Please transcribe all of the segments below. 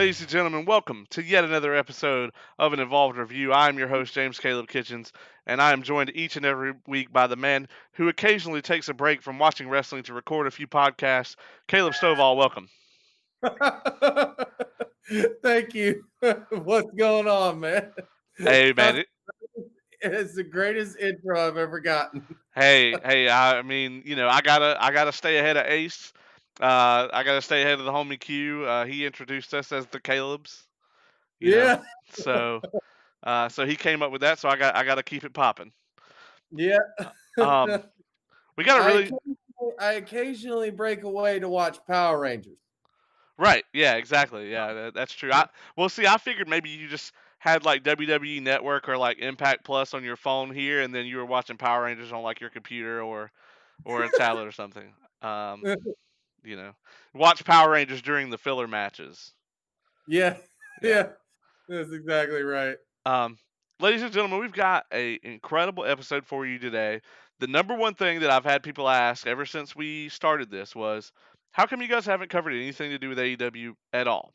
Ladies and gentlemen, welcome to yet another episode of an Involved Review. I am your host, James Caleb Kitchens, and I am joined each and every week by the man who occasionally takes a break from watching wrestling to record a few podcasts. Caleb Stovall, welcome. Thank you. What's going on, man? Hey, man. It's the greatest intro I've ever gotten. Hey. I mean, I gotta stay ahead of Ace. I gotta stay ahead of the homie Q. He introduced us as the Calebs. You know, Yeah, so so he came up with that. So I gotta keep it popping. yeah. Um, we got a I really occasionally, I occasionally break away to watch Power Rangers. Right. Yeah, exactly. Yeah, that's true. I figured maybe you just had like WWE Network or like Impact Plus on your phone here, and then you were watching Power Rangers on like your computer or a tablet or something. Um, you know, watch Power Rangers during the filler matches. Yeah, Yeah. yeah. That's exactly right. Um, ladies and gentlemen, we've got a incredible episode for you today. The number one thing that I've had people ask ever since we started this was, how come you guys haven't covered anything to do with AEW at all?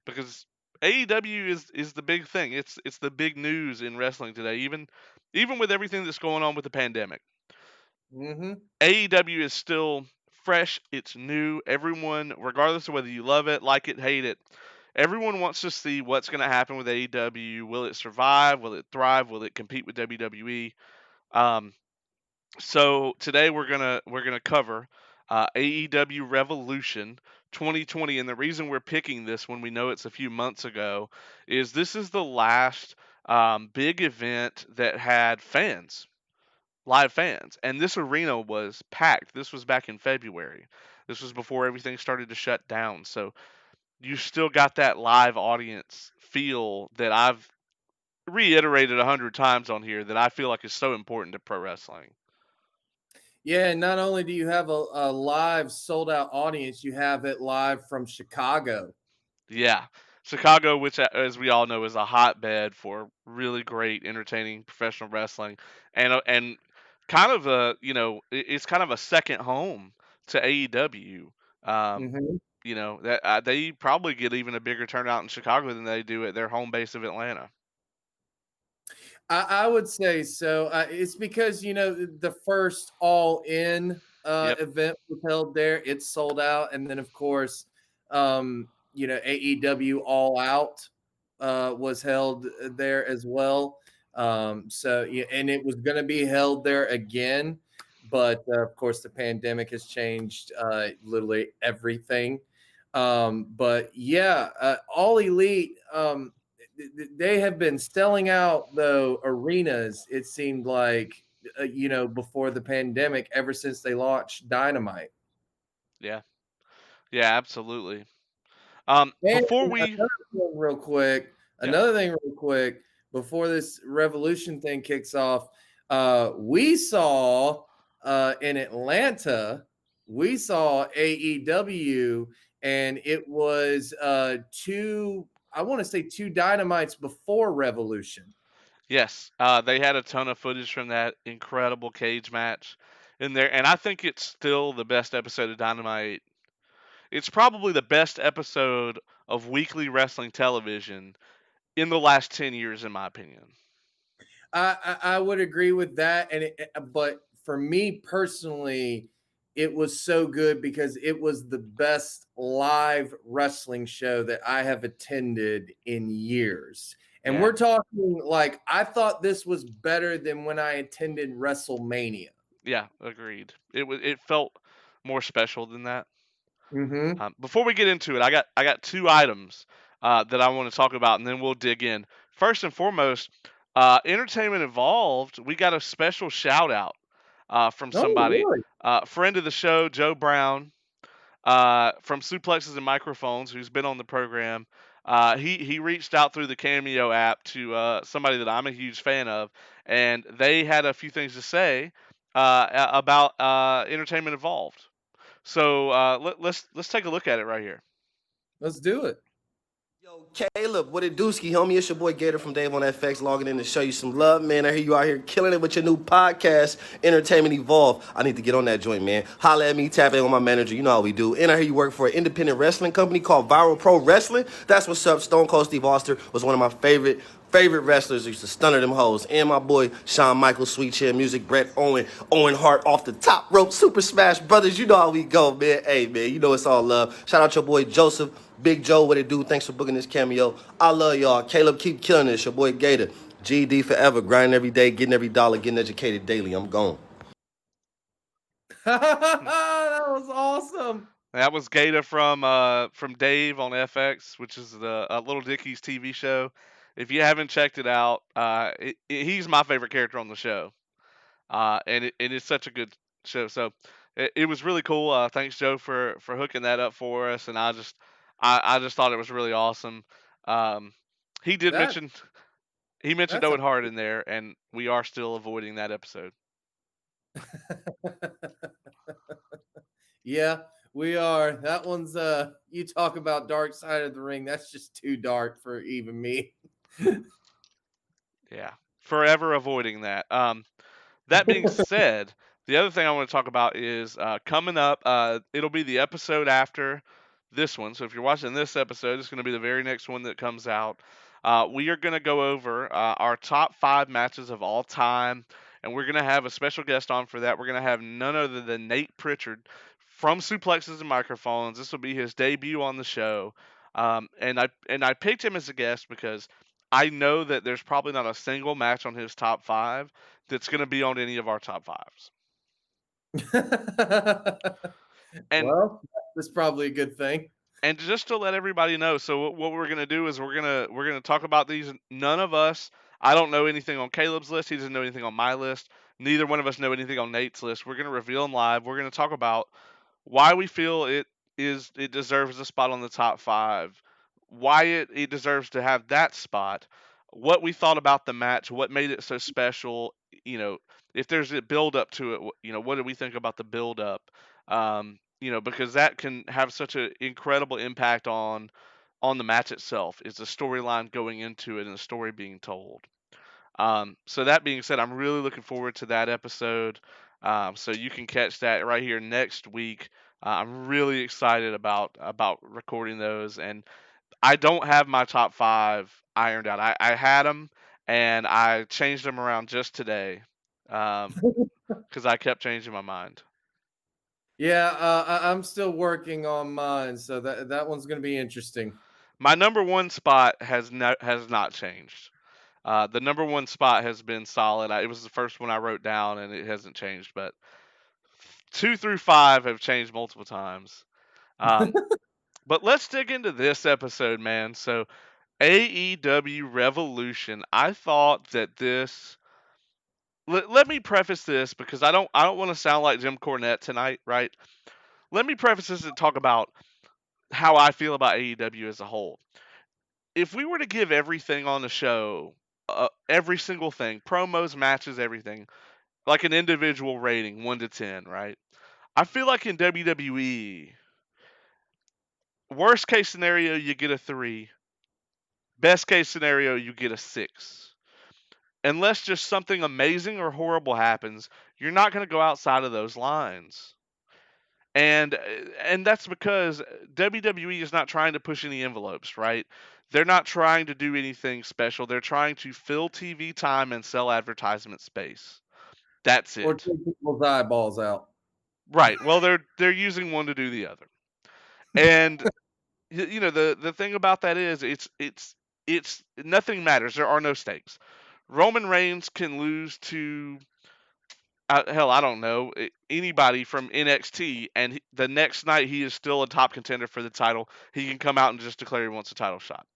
Because AEW is the big thing. It's the big news in wrestling today. Even with everything that's going on with the pandemic, Mm-hmm. AEW is still fresh. It's new. Everyone, regardless of whether you love it, like it, hate it, everyone wants to see what's going to happen with AEW. Will it survive? Will it thrive? Will it compete with WWE? Um, so today we're gonna cover AEW Revolution 2020, and the reason we're picking this when we know it's a few months ago is this is the last big event that had fans, live fans, and this arena was packed. This was back in February. This was before everything started to shut down. So you still got that live audience feel that I've reiterated 100 times on here that I feel like is so important to pro wrestling. Yeah, and not only do you have a live sold out audience, you have it live from Chicago. Yeah. Chicago, which, as we all know, is a hotbed for really great, entertaining professional wrestling, and kind of it's kind of a second home to AEW. Um, Mm-hmm. that they probably get even a bigger turnout in Chicago than they do at their home base of Atlanta. I would say so. It's because the first All In Yep. event was held there. It's sold out, and then of course, AEW All Out was held there as well. So yeah, and it was going to be held there again, but of course, the pandemic has changed literally everything. But yeah, All Elite. They have been selling out though arenas. It seemed like before the pandemic, ever since they launched Dynamite. Yeah. Yeah. Absolutely. And Before we, Yep. another thing real quick before this Revolution thing kicks off, we saw in Atlanta, we saw AEW, and it was I want to say two Dynamites before Revolution. Yes, they had a ton of footage from that incredible cage match in there, and I think it's still the best episode of Dynamite. It's probably the best episode of weekly wrestling television in the last 10 years, in my opinion. I would agree with that, but for me personally, it was so good because it was the best live wrestling show that I have attended in years. And Yeah, we're talking like I thought this was better than when I attended WrestleMania. yeah, agreed. It felt more special than that. Mm-hmm. Before we get into it, I got two items that I want to talk about, and then we'll dig in. First and foremost, Entertainment Involved. We got a special shout out from Oh, somebody, really? friend of the show, Joe Brown, from Suplexes and Microphones, who's been on the program. He reached out through the Cameo app to somebody that I'm a huge fan of, and they had a few things to say about Entertainment Involved. So let's take a look at it right here. Let's do it. Yo, Caleb, what it dooski, homie? It's your boy Gator from Dave on FX, logging in to show you some love, man. I hear you out here killing it with your new podcast, Entertainment Evolve. I need to get on that joint, man. Holla at me, tap in on my manager. You know how we do. And I hear you work for an independent wrestling company called Viral Pro Wrestling. That's what's up. Stone Cold Steve Austin was one of my favorite wrestlers. Used to stunner them hoes. And my boy Shawn Michaels, Sweet Chair Music, Brett Owen, Owen Hart off the top rope, Super Smash Brothers. You know how we go, man. Hey, man, you know it's all love. Shout out your boy Joseph. Big Joe, what it do? Thanks for booking this cameo. I love y'all. Caleb, keep killing this. Your boy Gator. GD forever. Grinding every day, getting every dollar, getting educated daily. I'm gone. That was awesome. That was Gata from Dave on FX, which is the Little Dickie's TV show. If you haven't checked it out, he's my favorite character on the show, and it is such a good show. So it was really cool. Thanks Joe for hooking that up for us, and I just thought it was really awesome. Um, he did That mention he mentioned that's a Owen Hart in there, and we are still avoiding that episode. yeah, we are. That one's you talk about dark side of the ring. That's just too dark for even me. Yeah, forever avoiding that. That being said, the other thing I want to talk about is coming up. It'll be the episode after this one. So if you're watching this episode, it's going to be the very next one that comes out. We are going to go over our top 5 matches of all time, and we're going to have a special guest on for that. We're going to have none other than Nate Pritchard from Suplexes and Microphones. This will be his debut on the show, and I picked him as a guest because I know that there's probably not a single match on his top 5 that's going to be on any of our top 5s. And Well, that's probably a good thing. and just to let everybody know, so what we're going to do is we're going to talk about these. None of us, I don't know anything on Caleb's list. He doesn't know anything on my list. Neither one of us know anything on Nate's list. We're going to reveal them live. We're going to talk about why we feel it deserves a spot on the top 5, why it deserves to have that spot, what we thought about the match, what made it so special, you know, if there's a build up to it, what do we think about the build up? Because that can have such an incredible impact on the match itself. Is the storyline going into it and the story being told? So that being said, I'm really looking forward to that episode. So you can catch that right here next week. I'm really excited about recording those, and I don't have my top 5 ironed out. I had them, and I changed them around just today because I kept changing my mind. Yeah, I'm still working on mine, so that one's going to be interesting. My number one spot has not changed. The number one spot has been solid. It was the first one I wrote down, and it hasn't changed. But 2 through 5 have changed multiple times. Um, but let's dig into this episode, man. So AEW Revolution. I thought that this. Let me preface this because I don't want to sound like Jim Cornette tonight, right? Let me preface this and talk about how I feel about AEW as a whole. If we were to give everything on the show, every single thing, promos, matches, everything, like an individual rating, 1 to 10, right? I feel like in WWE, worst case scenario, you get a 3. Best case scenario, you get a 6. Unless just something amazing or horrible happens, you're not going to go outside of those lines. And that's because WWE is not trying to push any envelopes, right? They're not trying to do anything special. They're trying to fill TV time and sell advertisement space. That's Or it. take people's eyeballs out. Right. Well, they're using one to do the other. And the thing about that is it's nothing matters. There are no stakes. Roman Reigns can lose to hell, I don't know, anybody from NXT, and the next night he is still a top contender for the title. He can come out and just declare he wants a title shot.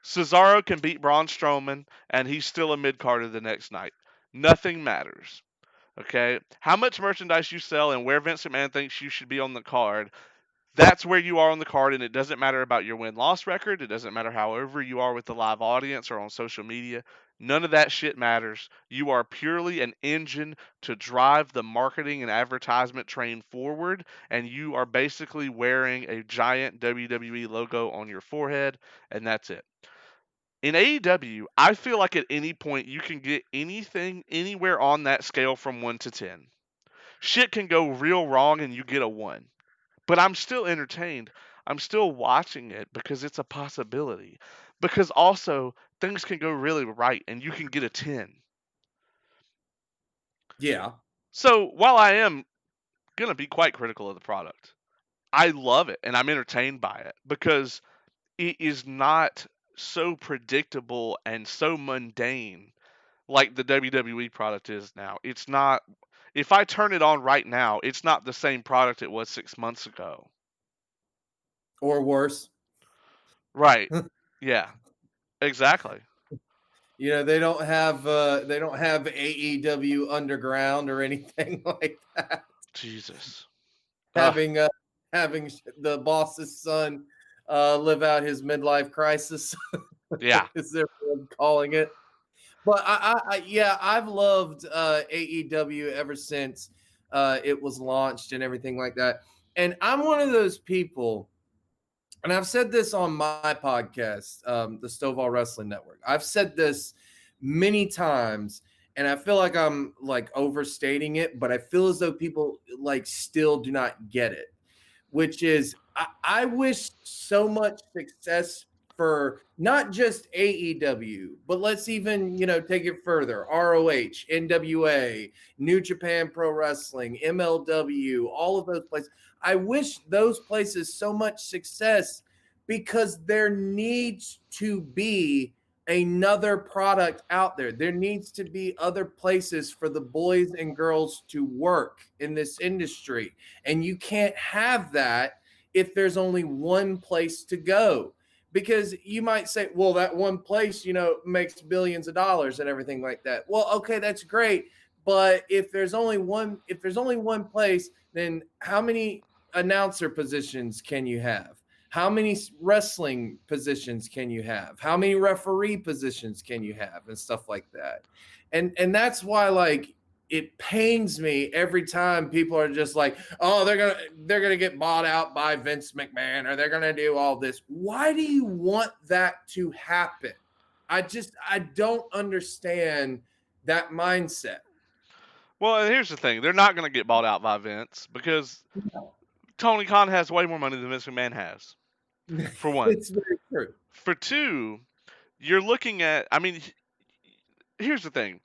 Cesaro can beat Braun Strowman, and he's still a mid carder the next night. Nothing matters. Okay, how much merchandise you sell and where Vince McMahon thinks you should be on the card, That's where you are on the card, and it doesn't matter about your win loss record. It doesn't matter however you are with the live audience or on social media. None of that shit matters. You are purely an engine to drive the marketing and advertisement train forward, and you are basically wearing a giant WWE logo on your forehead, and that's it. In AEW, I feel like at any point you can get anything anywhere on that scale from 1 to 10. Shit can go real wrong and you get a 1. But I'm still entertained. I'm still watching it because it's a possibility. Because also things can go really right and you can get a 10. Yeah. So while I am going to be quite critical of the product, I love it and I'm entertained by it because it is not so predictable and so mundane like the WWE product is now. It's not, if I turn it on right now, it's not the same product it was 6 months ago. Or worse. Right. Yeah, exactly. They don't have AEW Underground or anything like that. Jesus. Ugh, Having having the boss's son live out his midlife crisis, yeah. as everyone's calling it. But yeah, I've loved AEW ever since it was launched and everything like that. And I'm one of those people, and I've said this on my podcast, the Stovall Wrestling Network. I've said this many times, and I feel like I'm like overstating it, but I feel as though people like still do not get it, which is I wish so much success for not just AEW, but let's even, take it further. ROH, NWA, New Japan Pro Wrestling, MLW, all of those places. I wish those places so much success because there needs to be another product out there. There needs to be other places for the boys and girls to work in this industry. And you can't have that if there's only one place to go. Because you might say, well, that one place, makes billions of dollars and everything like that. Well, okay, that's great. But if there's only one place, then how many announcer positions can you have? How many wrestling positions can you have? How many referee positions can you have and stuff like that? And that's why, like, it pains me every time people are just like, oh, they're gonna get bought out by Vince McMahon, or they're gonna do all this. Why do you want that to happen? I don't understand that mindset. Well, and here's the thing: they're not going to get bought out by Vince because Tony Khan has way more money than Vince McMahon has. For one, It's very true. for two, you're looking at. I mean, here's the thing: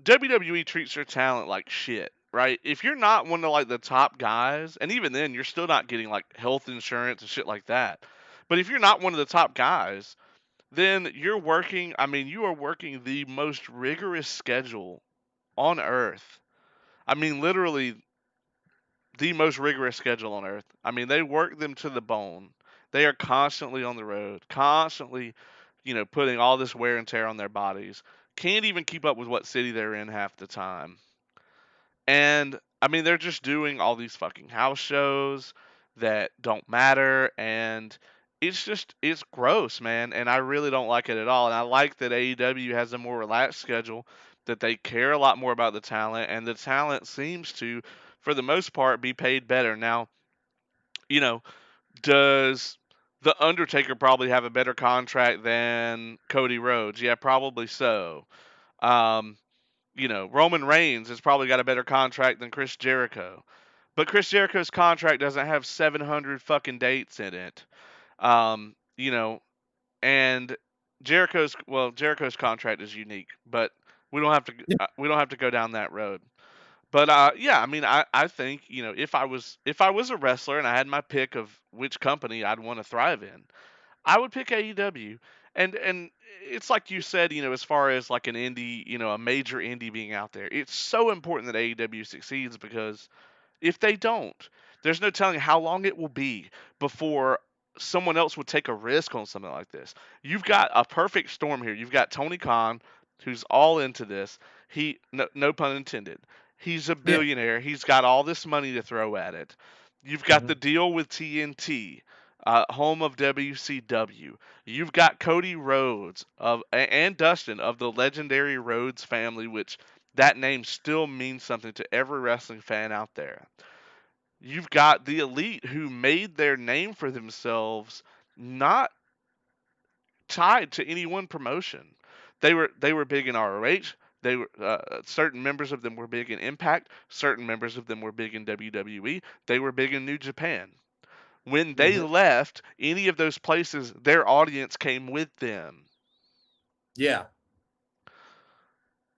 WWE treats their talent like shit, right? If you're not one of like the top guys, and even then, you're still not getting like health insurance and shit like that. But if you're not one of the top guys, then you're working. I mean, you are working the most rigorous schedule on earth. I mean, literally the most rigorous schedule on earth. I mean, they work them to the bone. They are constantly on the road, constantly, putting all this wear and tear on their bodies. Can't even keep up with what city they're in half the time. And I mean, they're just doing all these fucking house shows that don't matter, and it's gross, man. And I really don't like it at all. And I like that AEW has a more relaxed schedule, that they care a lot more about the talent, and the talent seems to, for the most part, be paid better. Now, you know, does the Undertaker probably have a better contract than Cody Rhodes? Yeah, probably so. Um, Roman Reigns has probably got a better contract than Chris Jericho. But Chris Jericho's contract doesn't have 700 fucking dates in it. Um, you know, and Jericho's contract is unique, but we don't have to go down that road. But yeah, I mean, I think if I was a wrestler and I had my pick of which company I'd want to thrive in, I would pick AEW. And it's like you said, as far as like an indie, a major indie being out there, it's so important that AEW succeeds because if they don't, there's no telling how long it will be before someone else would take a risk on something like this. You've got a perfect storm here. You've got Tony Khan, who's all into this. No pun intended. He's a Yeah. billionaire. He's got all this money to throw at it. You've got the Mhm. deal with TNT, home of WCW. You've got Cody Rhodes and Dustin of the legendary Rhodes family, which that name still means something to every wrestling fan out there. You've got the Elite who made their name for themselves, not tied to any one promotion. They were big in ROH. They were certain members of them were big in Impact. Certain members of them were big in WWE. They were big in New Japan. When they Mhm. left any of those places, their audience came with them. Yeah.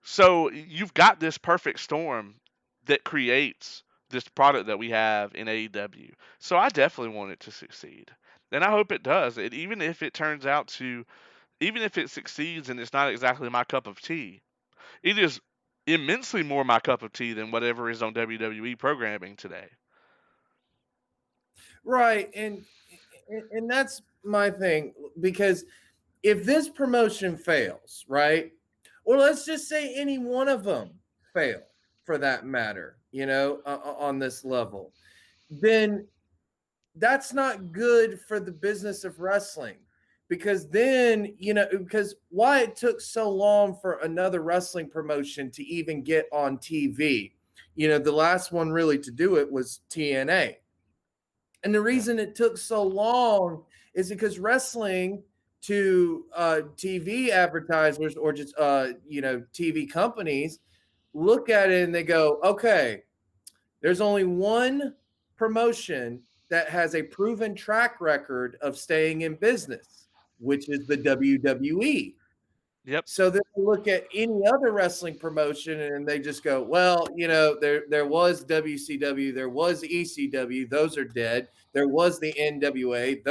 So you've got this perfect storm that creates this product that we have in AEW. So I definitely want it to succeed. And I hope it does. Even if it turns out to, even if it succeeds and it's not exactly my cup of tea, it is immensely more my cup of tea than whatever is on WWE programming today. Right. And that's my thing, because if this promotion fails, right? Or let's just say any one of them fail for that matter, on this level, then that's not good for the business of wrestling. Because then, because why it took so long for another wrestling promotion to even get on TV. The last one really to do it was TNA. And the Yeah. reason it took so long is because wrestling to TV advertisers, or just TV companies, look at it and they go, okay, there's only one promotion that has a proven track record of staying in business, which is the WWE. Yep. So then they look at any other wrestling promotion and they just go, well, there was WCW, there was ECW, those are dead. There was the NWA,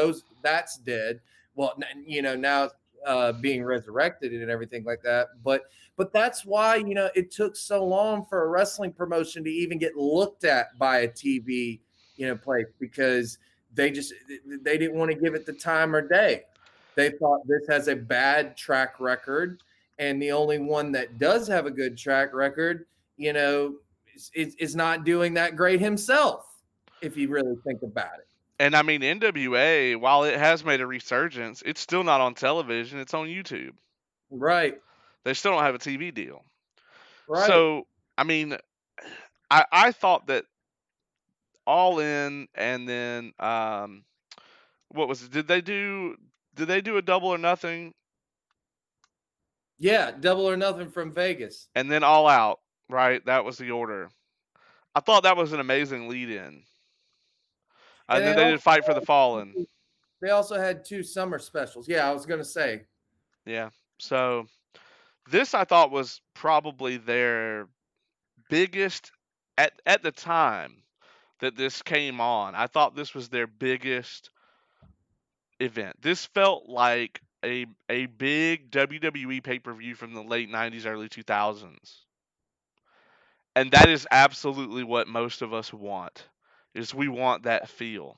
that's dead. Well, now it's being resurrected and everything like that. But that's why it took so long for a wrestling promotion to even get looked at by a TV place, because they didn't want to give it the time or day. They thought this has a bad track record, and the only one that does have a good track record, is not doing that great himself, if you really think about it. And I mean, NWA, while it has made a resurgence, it's still not on television. It's on YouTube. Right, They still don't have a TV deal. right. So, I mean, I thought that All In and then what was it? Did they do a Double or Nothing Yeah, Double or Nothing from Vegas. and then All Out? Right, that was the order. I thought that was an amazing lead-in. And And then they did Fight for the Fallen. they also had two summer specials. Yeah, I was going to say. Yeah. So this I thought was probably their biggest at the time that this came on. I thought this was their biggest event. This felt like a big WWE pay-per-view from the late 90s, early 2000s. And that is absolutely what most of us want. Is we want that feel.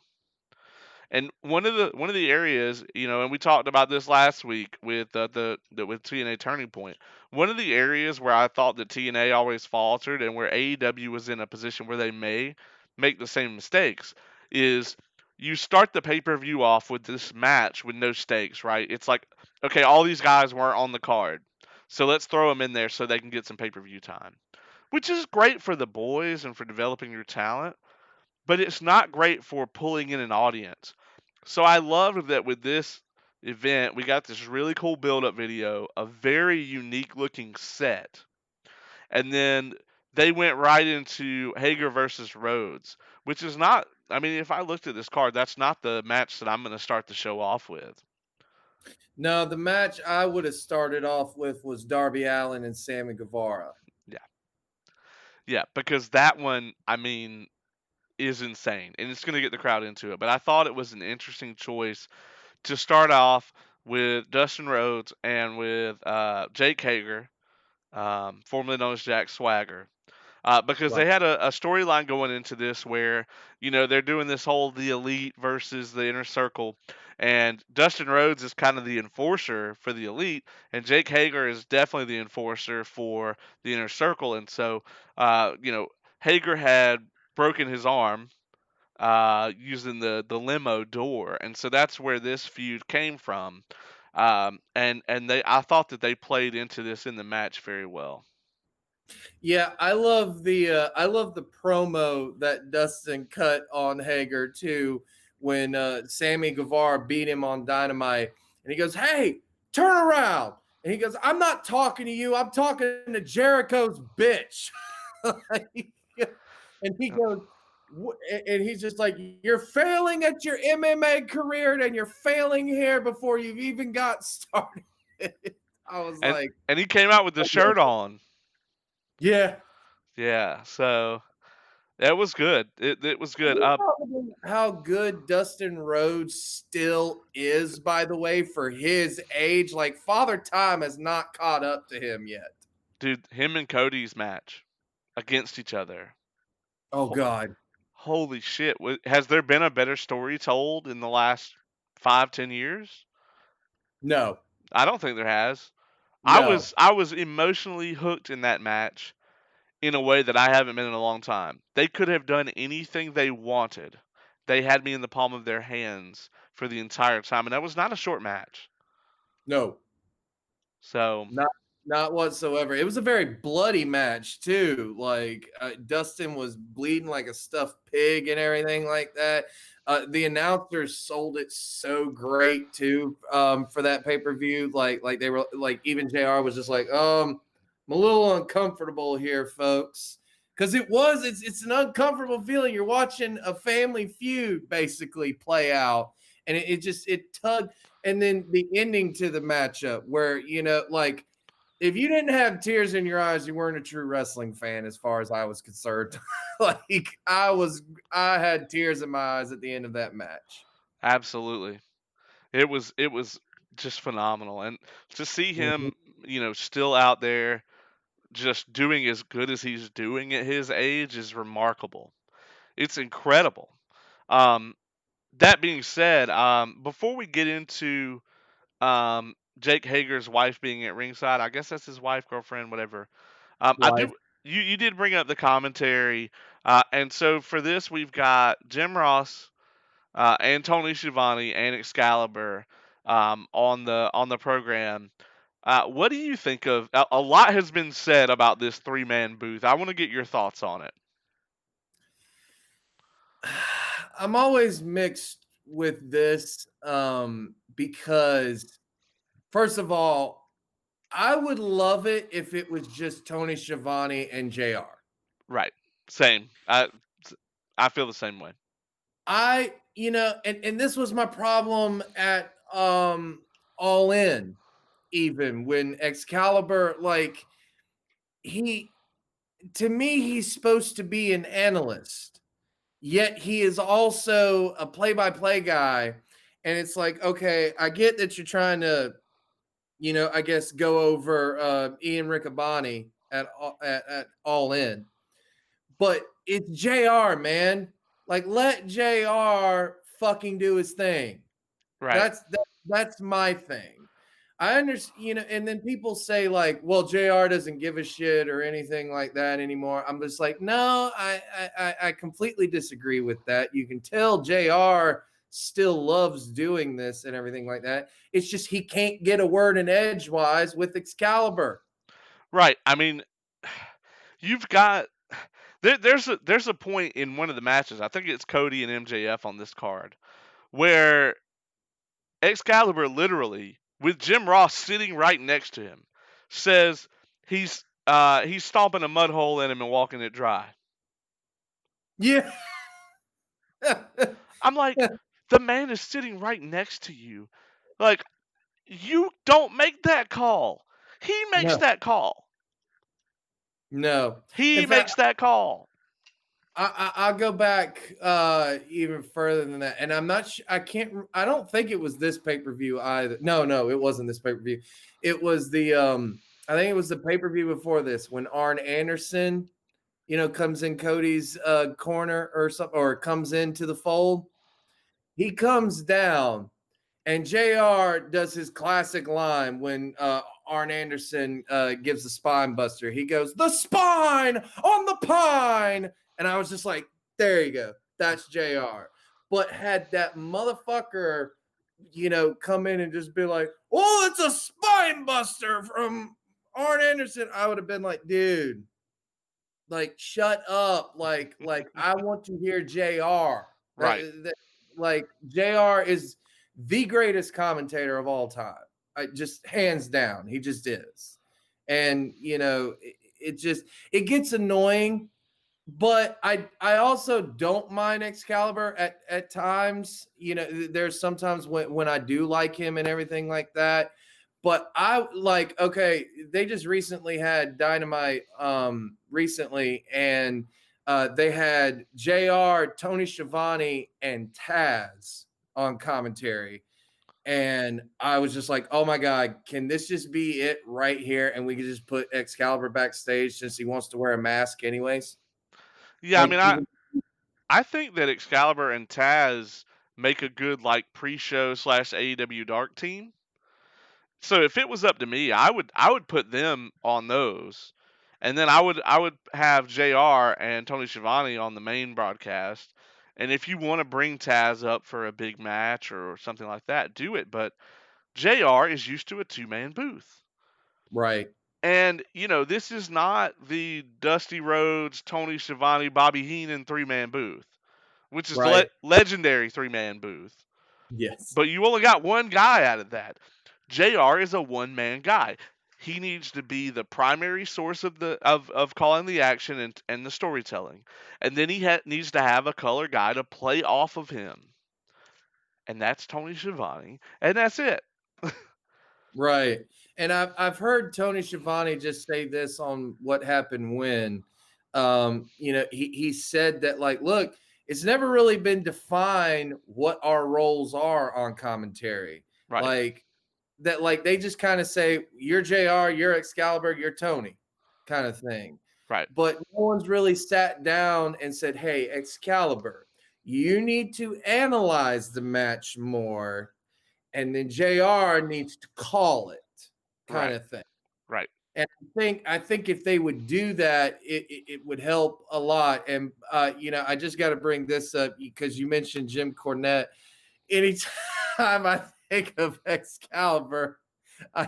And one of the areas, and we talked about this last week with with TNA Turning Point. One of the areas where I thought that TNA always faltered, and where AEW was in a position where they may make the same mistakes, is you start the pay per view off with this match with no stakes, right? It's like, okay, all these guys weren't on the card, so let's throw them in there so they can get some pay per view time, which is great for the boys and for developing your talent, but it's not great for pulling in an audience. So I loved that with this event, we got this really cool build up video, a very unique looking set. And then they went right into Hager versus Rhodes, which is not, I mean, if I looked at this card, that's not the match that I'm going to start the show off with. No, the match I would have started off with was Darby Allin and Sammy Guevara. Yeah. Yeah. Because that one, I mean, is insane and it's going to get the crowd into it. But I thought it was an interesting choice to start off with Dustin Rhodes and with Jake Hager, formerly known as Jack Swagger, because Right. they had a storyline going into this where they're doing this whole the elite versus the inner circle, and Dustin Rhodes is kind of the enforcer for the elite, and Jake Hager is definitely the enforcer for the inner circle, and so Hager had broken his arm using the limo door, and so that's where this feud came from. And I thought that they played into this in the match very well. Yeah, I love the promo that Dustin cut on Hager too when Sammy Guevara beat him on Dynamite, and he goes, "Hey, turn around!" And he goes, "I'm not talking to you. I'm talking to Jericho's bitch." And he goes, and he's just like, "You're failing at your MMA career, and you're failing here before you've even got started." I was and like, and he came out with the shirt on. "Yeah." Yeah, so that was good. It was good. How good Dustin Rhodes still is, by the way, for his age. Like, Father Time has not caught up to him yet. Dude, him and Cody's match against each other. Oh, Ho- God. Holy shit! Has there been a better story told in the last 5-10 years? No, I don't think there has. I no, was I was emotionally hooked in that match in a way that I haven't been in a long time. They could have done anything they wanted. They had me in the palm of their hands for the entire time, and that was not a short match. no. So, Not not whatsoever. It was a very bloody match too. Like Dustin was bleeding like a stuffed pig and everything like that. The announcers sold it so great too for that pay per view. Like they were like even Jr. was just like I'm a little uncomfortable here, folks. Because it's an uncomfortable feeling. You're watching a family feud basically play out, and it tugged and then the ending to the matchup where like if you didn't have tears in your eyes, you weren't a true wrestling fan as far as I was concerned. Like I had tears in my eyes at the end of that match. absolutely. It was just phenomenal, and to see Mhm. him, still out there just doing as good as he's doing at his age is remarkable. It's incredible. Um, that being said, before we get into Jake Hager's wife being at ringside, I guess that's his wife, girlfriend, whatever. I Wife. do. You did bring up the commentary, and so for this we've got Jim Ross, and Tony Schiavone and Excalibur on the program. What do you think of? A lot has been said about this 3-man booth. I want to get your thoughts on it. I'm always mixed with this because first of all, I would love it if it was just Tony Schiavone and JR. Right. Same. I feel the same way. And this was my problem at All In, even when Excalibur, like he to me, he's supposed to be an analyst, yet he is also a play-by-play guy. And it's like, okay, I get that you're trying to, I guess go over Ian Riccaboni at All In, but it's JR, man. Like, let JR fucking do his thing. Right. That's my thing. I understand, and then people say like, "Well, Jr. doesn't give a shit or anything like that anymore." I'm just like, no, I completely disagree with that. You can tell Jr. still loves doing this and everything like that. It's just he can't get a word in edgewise with Excalibur. Right. I mean, you've got there's a point in one of the matches. I think it's Cody and MJF on this card where Excalibur literally, with Jim Ross sitting right next to him, says he's stomping a mud hole in him and walking it dry. Yeah. I'm like, the man is sitting right next to you. Like, you don't make that call. He makes No, that call. no. In He fact, makes that call. I'll go back even further than that, and I'm not. I can't. I don't think it was this pay per view either. No, it wasn't this pay per view. It was the. I think it was the pay per view before this when Arn Anderson, comes in Cody's corner or something, or comes into the fold. He comes down, and Jr. does his classic line when Arn Anderson gives the spine buster. He goes, "The spine on the pine," and I was just like, "There you go. that's JR. But had that motherfucker, come in and just be like, oh, it's a spine buster from Arn Anderson, I would have been like, dude, like shut up. Like I want to hear JR. That, Right. that like JR is the greatest commentator of all time. I just hands down. He just is. And it just it gets annoying, but I also don't mind Excalibur at times. There's sometimes when I do like him and everything like that. But I like, okay, they just recently had Dynamite recently, and they had JR, Tony Schiavone, and Taz on commentary. And I was just like, oh my God, can this just be it right here? And we can just put Excalibur backstage since he wants to wear a mask anyways. Yeah, I Like mean, even I think that Excalibur and Taz make a good like pre-show slash AEW Dark team. So if it was up to me, I would put them on those, and then I would have Jr. and Tony Schiavone on the main broadcast. And if you want to bring Taz up for a big match or something like that, do it. But Jr. is used to a two-man booth. right, And, this is not the Dusty Rhodes, Tony Schiavone, Bobby Heenan three-man booth, which is right, legendary three-man booth. yes, But you only got one guy out of that. JR is a one-man guy. He needs to be the primary source of calling the action and the storytelling. And then he needs to have a color guy to play off of him. And that's Tony Schiavone. And that's it. right. And I've heard Tony Schiavone just say this on What Happened When. He said that, like, look, it's never really been defined what our roles are on commentary. Right. Like that, like they just kind of say, you're JR, you're Excalibur, you're Tony, kind of thing. Right. But no one's really sat down and said, hey, Excalibur, you need to analyze the match more, and then JR needs to call it, kind Right. of thing. Right. And I think if they would do that, it would help a lot. And I just got to bring this up because you mentioned Jim Cornette. Anytime I think of Excalibur, I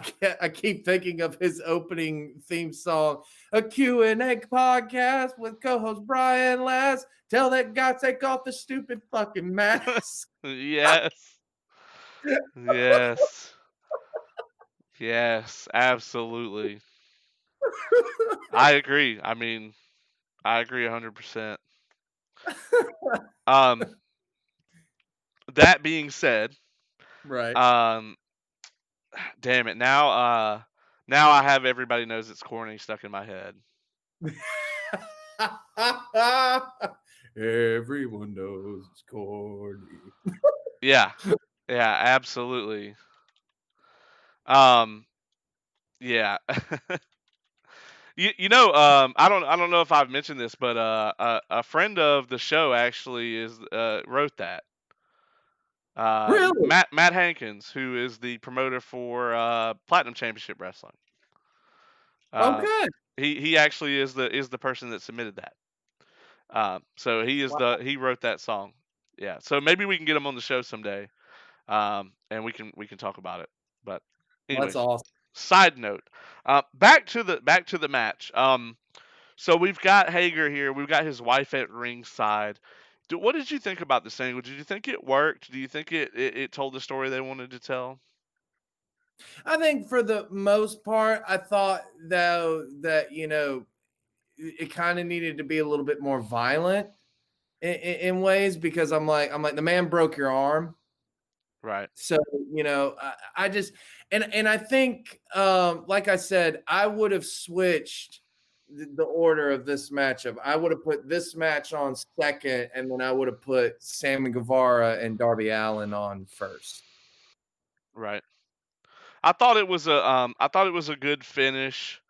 keep thinking of his opening theme song, a Q&A podcast with co-host Brian Last. Tell that guy take off the stupid fucking mask. Yes. Yes. Yes. Absolutely. I agree. I mean, I agree 100%. Um, that being said, Right. um, damn it. Now I have everybody knows it's corny stuck in my head. Everyone knows it's corny. Yeah. Yeah, absolutely. Um, yeah. I don't know if I've mentioned this, but a friend of the show actually wrote that. Really? Matt Hankins, who is the promoter for Platinum Championship Wrestling. Oh, Uh, good. he actually is the person that submitted that. So he wrote that song. Yeah. So maybe we can get him on the show someday, and we can talk about it. But That's anyways, awesome. side note, back to the match. So we've got Hager here. We've got his wife at ringside. What did you think about this angle? Did you think it worked? Do you think it told the story they wanted to tell? I think for the most part, I thought though that it kind of needed to be a little bit more violent in ways, because I'm like the man broke your arm. Right. So I just and I think like I said, I would have switched the order of this matchup. I would have put this match on second, and then I would have put Sammy Guevara and Darby Allin on first. Right. I thought it was a good finish.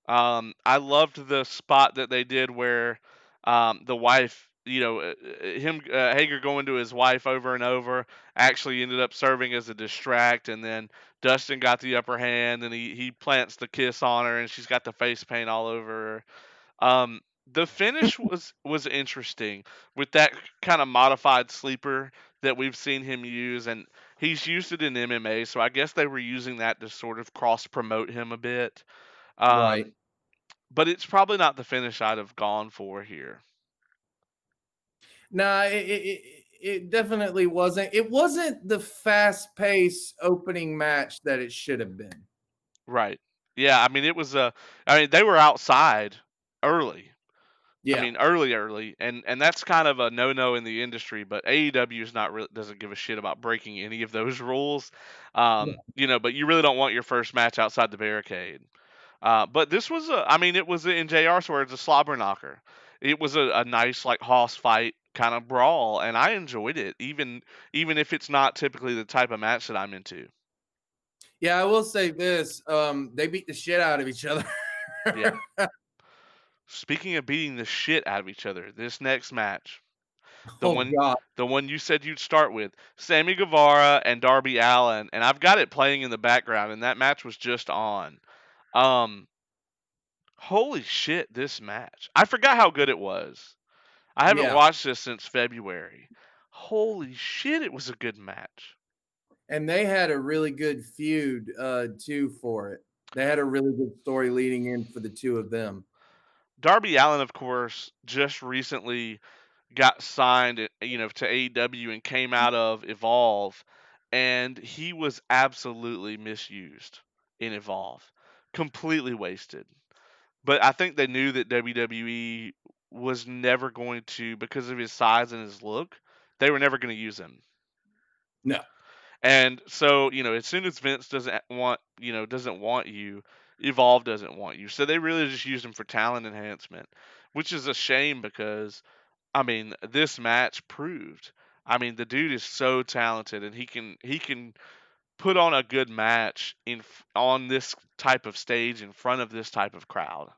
I loved the spot that they did where the wife, Hager going to his wife over and over, actually ended up serving as a distract, and then Dustin got the upper hand, and he plants the kiss on her, and she's got the face paint all over her. The finish was interesting with that kind of modified sleeper that we've seen him use, and he's used it in MMA, so I guess they were using that to sort of cross promote him a bit. Right. Um, but it's probably not the finish I'd have gone for here. No, it definitely wasn't. It wasn't the fast paced opening match that it should have been. Right. Yeah, I mean it was a I mean they were outside early. I Yeah. mean early, and that's kind of a no-no in the industry, but AEW is not really doesn't give a shit about breaking any of those rules. But you really don't want your first match outside the barricade. But this was I mean it was in JR's words a slobber knocker. It was a nice like hoss fight kind of brawl, and I enjoyed it even if it's not typically the type of match that I'm into. Yeah, I will say this. They beat the shit out of each other. Yeah. Speaking of beating the shit out of each other, this next match, the Oh one God. the one you said you'd start with, Sammy Guevara and Darby Allin, and I've got it playing in the background, and that match was just on. Um, Holy shit, this match! I forgot how good it was. I haven't Yeah. watched this since February. Holy shit, it was a good match. And they had a really good feud too for it. They had a really good story leading in for the two of them. Darby Allin, of course, just recently got signed, to AEW and came out of Evolve, and he was absolutely misused in Evolve, completely wasted. But I think they knew that WWE was never going to, because of his size and his look, they were never going to use him. No. And so, as soon as Vince doesn't want you, Evolve doesn't want you. So they really just used him for talent enhancement, which is a shame because I mean, this match proved. I mean, the dude is so talented, and he can put on a good match on this type of stage in front of this type of crowd.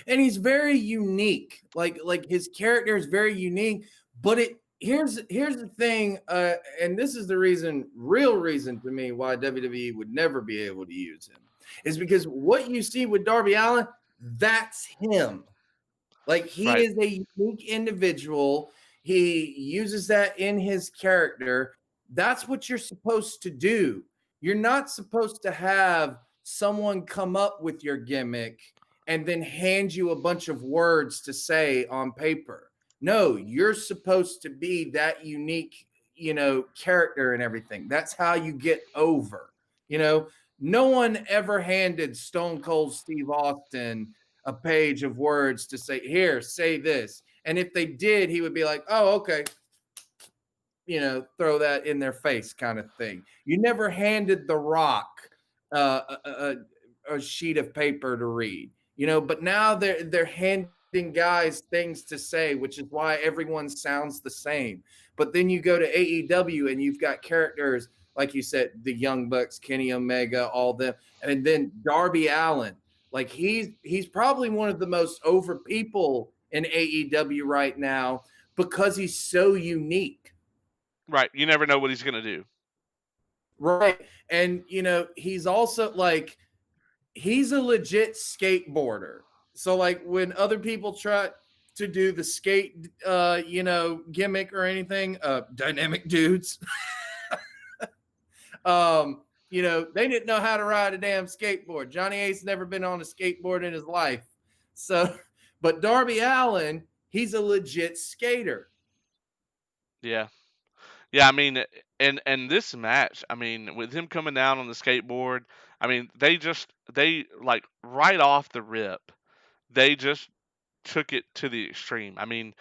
And he's very unique. Like his character is very unique. But here's the thing, and this is the real reason to me why WWE would never be able to use him, is because what you see with Darby Allin, that's him. Like he Right. is a unique individual. He uses that in his character. That's what you're supposed to do. You're not supposed to have someone come up with your gimmick and then hand you a bunch of words to say on paper. No, you're supposed to be that unique, character and everything. That's how you get over. You know, no one ever handed Stone Cold Steve Austin a page of words to say, here, say this. And if they did, he would be like, oh, okay, throw that in their face kind of thing. You never handed The Rock a sheet of paper to read, but now they're handing guys things to say, which is why everyone sounds the same. But then you go to AEW and you've got characters like you said, the Young Bucks, Kenny Omega, all them, and then Darby Allin. Like he's probably one of the most over people in AEW right now because he's so unique. Right. You never know what he's going to do. Right. And he's also like he's a legit skateboarder. So like when other people try to do the skate gimmick or anything, dynamic dudes, they didn't know how to ride a damn skateboard. Johnny Ace never been on a skateboard in his life. So, but Darby Allin, he's a legit skater. Yeah. Yeah, I mean, and this match, I mean, with him coming down on the skateboard, I mean, they like right off the rip, they just took it to the extreme. I mean,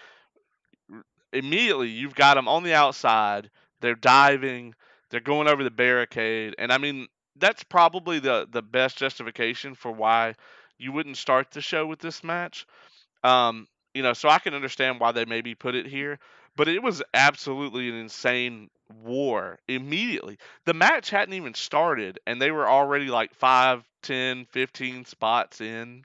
immediately you've got them on the outside, they're diving, they're going over the barricade, and I mean, that's probably the best justification for why you wouldn't start the show with this match. So I can understand why they maybe put it here, but it was absolutely an insane war immediately. The match hadn't even started, and they were already like 5, 10, 15 spots in.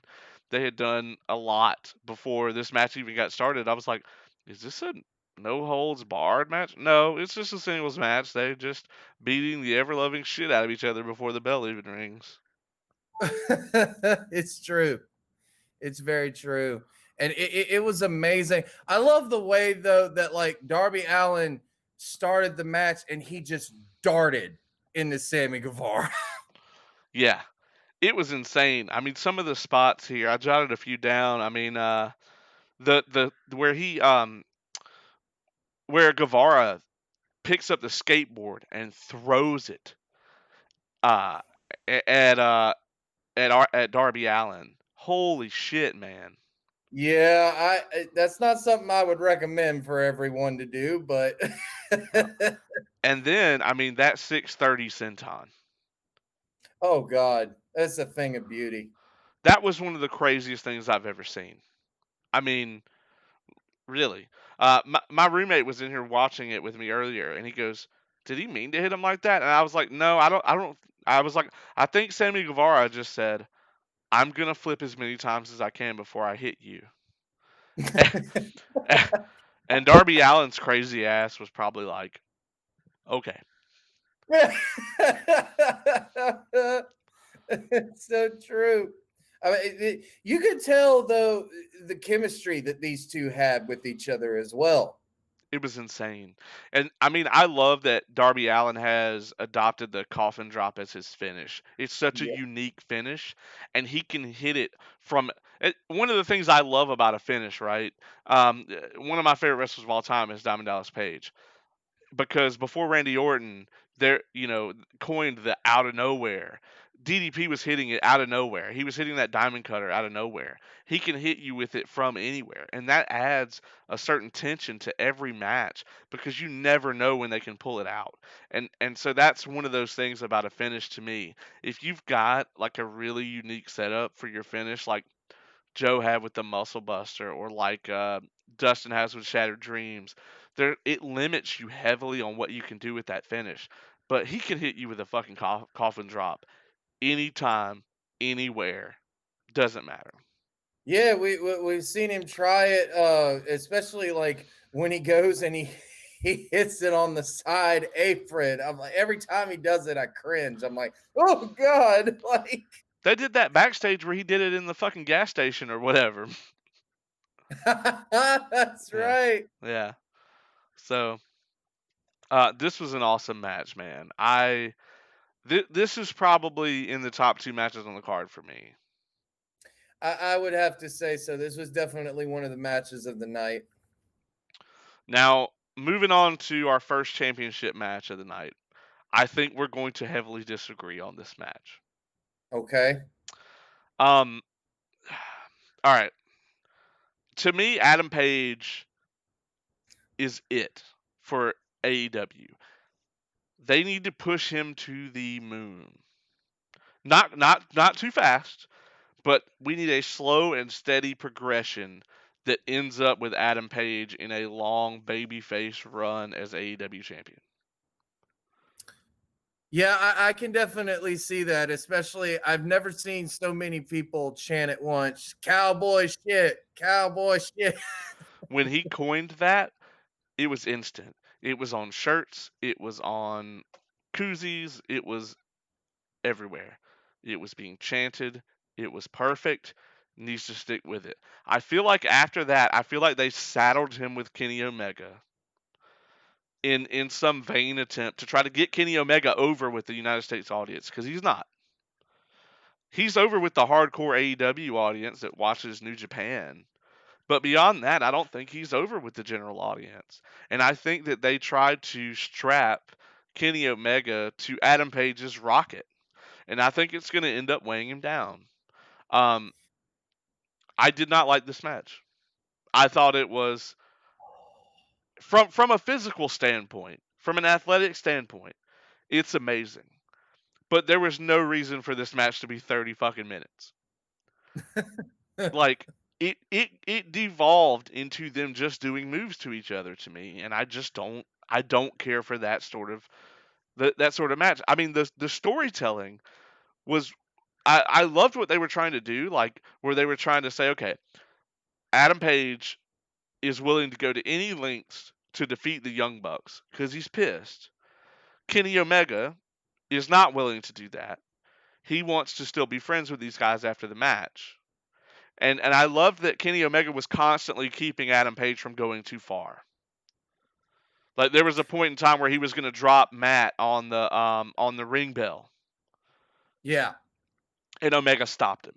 They had done a lot before this match even got started. I was like, is this a no holds barred match? No, it's just a singles match. They're just beating the ever loving shit out of each other before the bell even rings. It's true. It's very true. and it was amazing. I love the way though that like Darby Allin started the match and he just darted into Sammy Guevara. Yeah, it was insane. I mean, some of the spots here, I jotted a few down. I mean, the where he where Guevara picks up the skateboard and throws it uh at at Darby Allin. Holy shit, man. Yeah, that's not something I would recommend for everyone to do, but Uh, And then, I mean, that 630 senton. oh god, that's a thing of beauty. That was one of the craziest things I've ever seen. I mean, really. My roommate was in here watching it with me earlier, and he goes, "Did he mean to hit him like that?" And I was like, "No, I don't. I don't." I was like, "I think Sammy Guevara just said, I'm gonna flip as many times as I can before I hit you." And Darby Allin's crazy ass was probably like, "Okay." It's so true. I mean, you could tell though the chemistry that these two had with each other as well. It was insane. And I mean, I love that Darby Allin has adopted the coffin drop as his finish. It's such a Yeah. unique finish, and he can hit it from one of the things I love about a finish, right? One of my favorite wrestlers of all time is Diamond Dallas Page, because before Randy Orton, there, coined the out of nowhere. DDP was hitting it out of nowhere. He was hitting that diamond cutter out of nowhere. He can hit you with it from anywhere, and that adds a certain tension to every match because you never know when they can pull it out. And so that's one of those things about a finish to me. If you've got like a really unique setup for your finish, like Joe had with the Muscle Buster, or like Dustin has with Shattered Dreams. There, it limits you heavily on what you can do with that finish. But he can hit you with a fucking coffin drop anytime, anywhere. Doesn't matter. Yeah, we've seen him try it, especially like when he goes and he he hits it on the side apron. I'm like, every time he does it, I cringe. I'm like, oh god, like They did that backstage where he did it in the fucking gas station or whatever. that's Yeah, right. yeah. So this was an awesome match, man. This is probably in the top two matches on the card for me. I would have to say so. This was definitely one of the matches of the night. Now, moving on to our first championship match of the night. I think we're going to heavily disagree on this match. Okay. Um, all right. To me, Adam Page is it for AEW. They need to push him to the moon. Not too fast, but we need a slow and steady progression that ends up with Adam Page in a long babyface run as AEW champion. Yeah, I can definitely see that. Especially, I've never seen so many people chant at once, "Cowboy shit, cowboy shit." When he coined that, it was instant. It was on shirts, it was on koozies, it was everywhere. It was being chanted. It was perfect. Needs to stick with it. I feel like after that, I feel like they saddled him with Kenny Omega in some vain attempt to try to get Kenny Omega over with the United States audience, because he's not. He's over with the hardcore AEW audience that watches New Japan. But beyond that, I don't think he's over with the general audience. And I think that they tried to strap Kenny Omega to Adam Page's rocket. And I think it's going to end up weighing him down. Um, I did not like this match. I thought it was from a physical standpoint, from an athletic standpoint, it's amazing. But there was no reason for this match to be 30 fucking minutes. Like it devolved into them just doing moves to each other to me, and I don't care for that sort of that sort of match. I mean, the storytelling was, I loved what they were trying to do, like where they were trying to say, okay, Adam Page is willing to go to any lengths to defeat the Young Bucks because he's pissed. Kenny Omega is not willing to do that. He wants to still be friends with these guys after the match. And I loved that Kenny Omega was constantly keeping Adam Page from going too far. Like there was a point in time where he was going to drop Matt on the ring bell, Yeah. and Omega stopped him.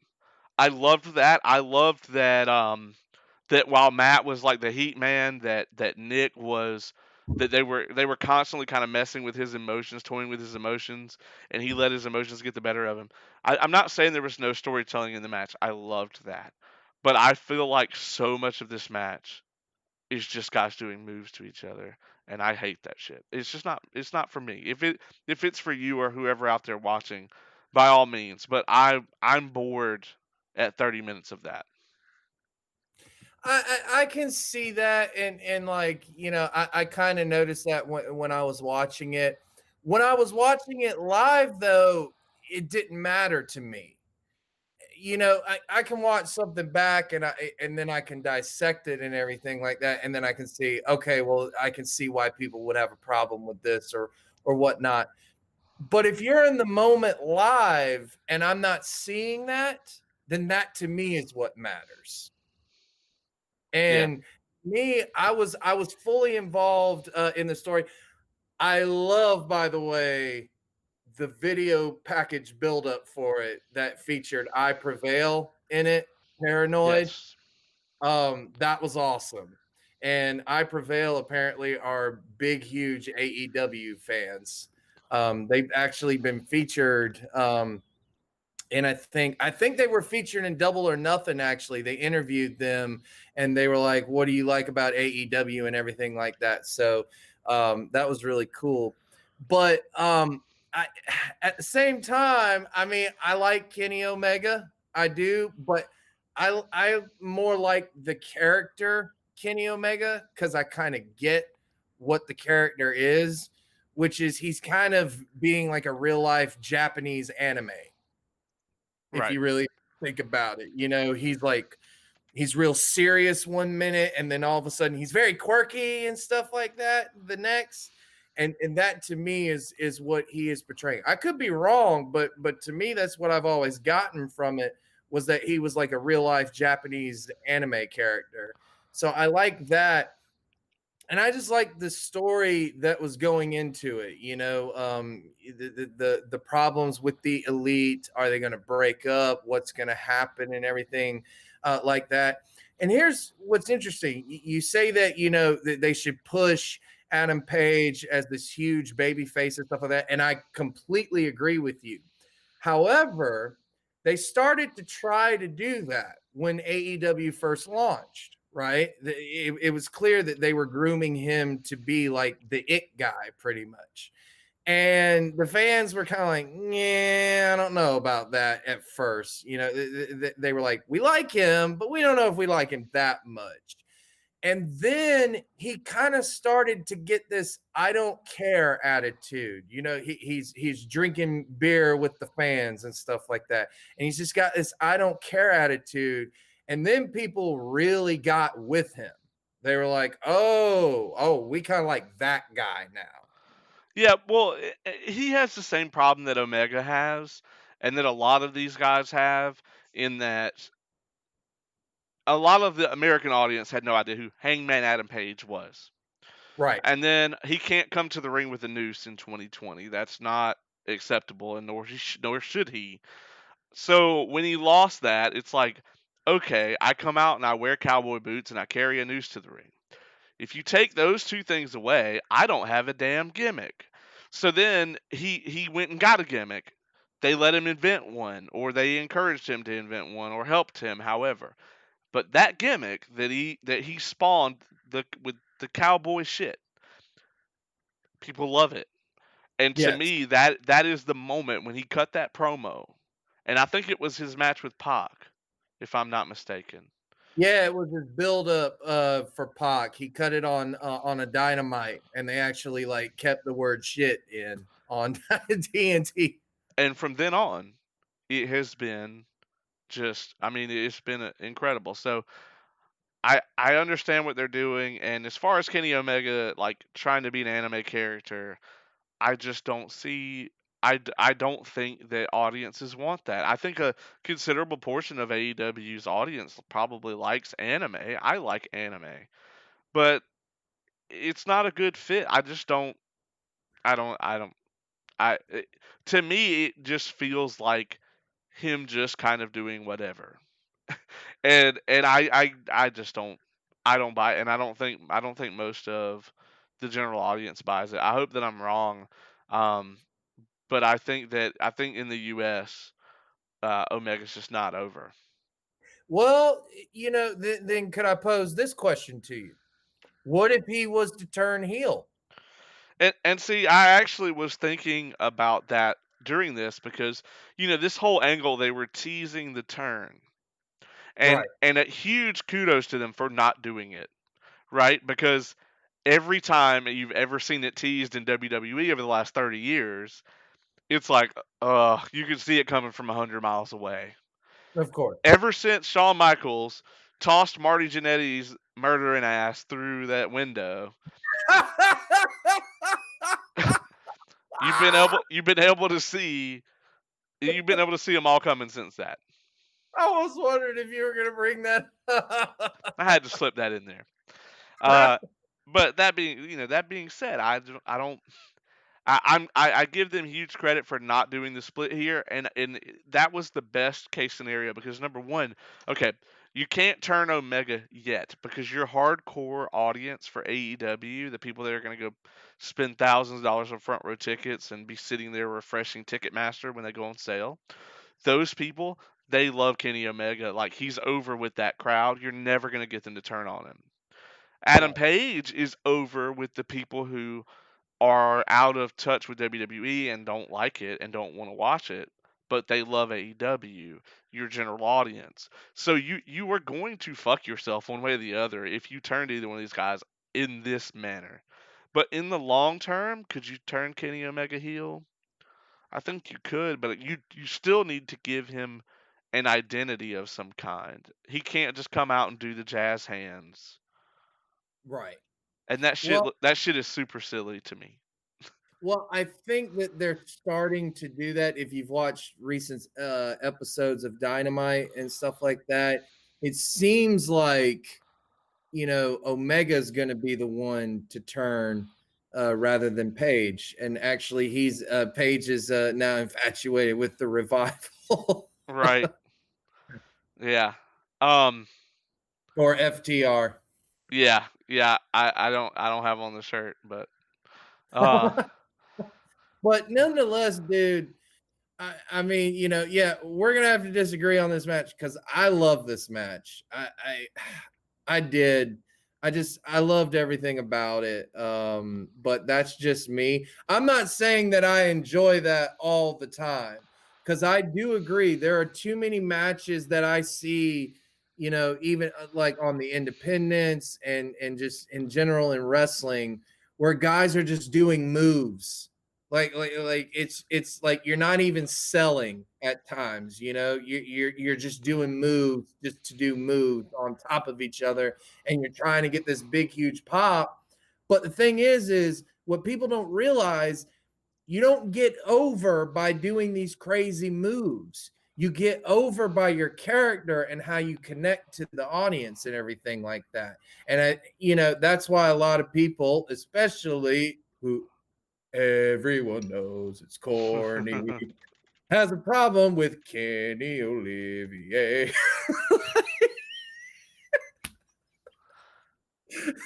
I loved that. I loved that that while Matt was like the heat man, that Nick was, that they were constantly kind of messing with his emotions, toying with his emotions, and he let his emotions get the better of him. I'm not saying there was no storytelling in the match. I loved that, but I feel like so much of this match is just guys doing moves to each other, and I hate that shit. It's just not. It's not for me. If it's for you or whoever out there watching, by all means. But I'm bored at 30 minutes of that. I can see that, and like, I kind of noticed that when I was watching it. When I was watching it live, though, it didn't matter to me. I can watch something back, and then I can dissect it and everything like that, and then I can see, okay, well, I can see why people would have a problem with this or whatnot. But if you're in the moment live and I'm not seeing that, then that to me is what matters. Yeah. And me, I was fully involved in the story. I love, by the way, the video package buildup for it that featured I Prevail in it, Paranoid. Yes. That was awesome. And I Prevail apparently are big, huge AEW fans. They've actually been featured and I think they were featured in Double or Nothing. Actually, they interviewed them, and they were like, "What do you like about AEW and everything like that?" So that was really cool. But I, at the same time, I mean, I like Kenny Omega, I do, but I more like the character Kenny Omega because I kind of get what the character is, which is he's kind of being like a real life Japanese anime if Right. you really think about it. He's real serious one minute, and then all of a sudden he's very quirky and stuff like that the next. And that to me is what he is portraying. I could be wrong, but to me that's what I've always gotten from it was that he was like a real life Japanese anime character. So I like that, and I just like the story that was going into it. The problems with the elite. Are they going to break up? What's going to happen and everything like that. And here's what's interesting: you say that that they should push Adam Page as this huge baby face and stuff like that, and I completely agree with you. However, they started to try to do that when AEW first launched, right? It was clear that they were grooming him to be like the it guy pretty much. And the fans were kind of like, yeah, I don't know about that at first. They were like, we like him, but we don't know if we like him that much. And then he kind of started to get this I don't care attitude. He's drinking beer with the fans and stuff like that. And he's just got this I don't care attitude. And then people really got with him. They were like, oh, we kind of like that guy now. Yeah. Well, he has the same problem that Omega has, and that a lot of these guys have, in that a lot of the American audience had no idea who Hangman Adam Page was. Right. And then he can't come to the ring with a noose in 2020. That's not acceptable, and nor should he. So when he lost that, it's like, okay, I come out and I wear cowboy boots and I carry a noose to the ring. If you take those two things away, I don't have a damn gimmick. So then he went and got a gimmick. They let him invent one, or they encouraged him to invent one, or helped him, however. But that gimmick that he spawned, with the cowboy shit, people love it. And to Yes. me, that is the moment when he cut that promo, and I think it was his match with Pac, if I'm not mistaken. Yeah, it was his build up for Pac. He cut it on a dynamite, and they actually like kept the word shit in on TNT. And from then on, it has been just, I mean, it's been incredible. So I understand what they're doing, and as far as Kenny Omega like trying to be an anime character, I just don't see I don't think that audiences want that. I think a considerable portion of AEW's audience probably likes anime. I like anime, but it's not a good fit. I just don't. I don't. To me, it just feels like him just kind of doing whatever, and I just don't. I don't buy it, and I don't think most of the general audience buys it. I hope that I'm wrong, um, but I think in the U.S. Omega's just not over. Well, then could I pose this question to you? What if he was to turn heel? And see, I actually was thinking about that during this because this whole angle they were teasing the turn, Right. and a huge kudos to them for not doing it, right? Because every time you've ever seen it teased in WWE over the last 30 years, it's like, you can see it coming from 100 miles away. Of course. Ever since Shawn Michaels tossed Marty Jannetty's murdering ass through that window, you've been able to see them all coming since that. I was wondering if you were going to bring that up. I had to slip that in there. Uh, but that being said, I don't I give them huge credit for not doing the split here, and that was the best case scenario because number one, okay, you can't turn Omega yet because your hardcore audience for AEW, the people that are going to go spend thousands of dollars on front row tickets and be sitting there refreshing Ticketmaster when they go on sale, those people they love Kenny Omega. Like he's over with that crowd. You're never going to get them to turn on him. Adam Right. Page is over with the people who are out of touch with WWE and don't like it and don't want to watch it, but they love AEW, your general audience. So you are going to fuck yourself one way or the other if you turn to either one of these guys in this manner. But in the long term, could you turn Kenny Omega heel? I think you could, but you still need to give him an identity of some kind. He can't just come out and do the jazz hands. Right. And Well, that shit is super silly to me. Well, I think that they're starting to do that. If you've watched recent episodes of Dynamite and stuff like that, it seems like Omega's going to be the one to turn rather than Page. And actually, he's Page is now infatuated with the revival Right. Yeah. Um or FTR. yeah, yeah. I don't have on the shirt, but uh But nonetheless, dude, I mean, yeah, we're gonna have to disagree on this match because I love this match. I did. I loved everything about it. But that's just me. I'm not saying that I enjoy that all the time because I do agree there are too many matches that I see, even like on the independents and just in general in wrestling where guys are just doing moves like it's like you're not even selling at times, you're just doing moves just to do moves on top of each other, and you're trying to get this big huge pop. But the thing is what people don't realize, you don't get over by doing these crazy moves. You get over by your character and how you connect to the audience and everything like that. And that's why a lot of people, especially who everyone knows it's corny, has a problem with Kenny Olivier.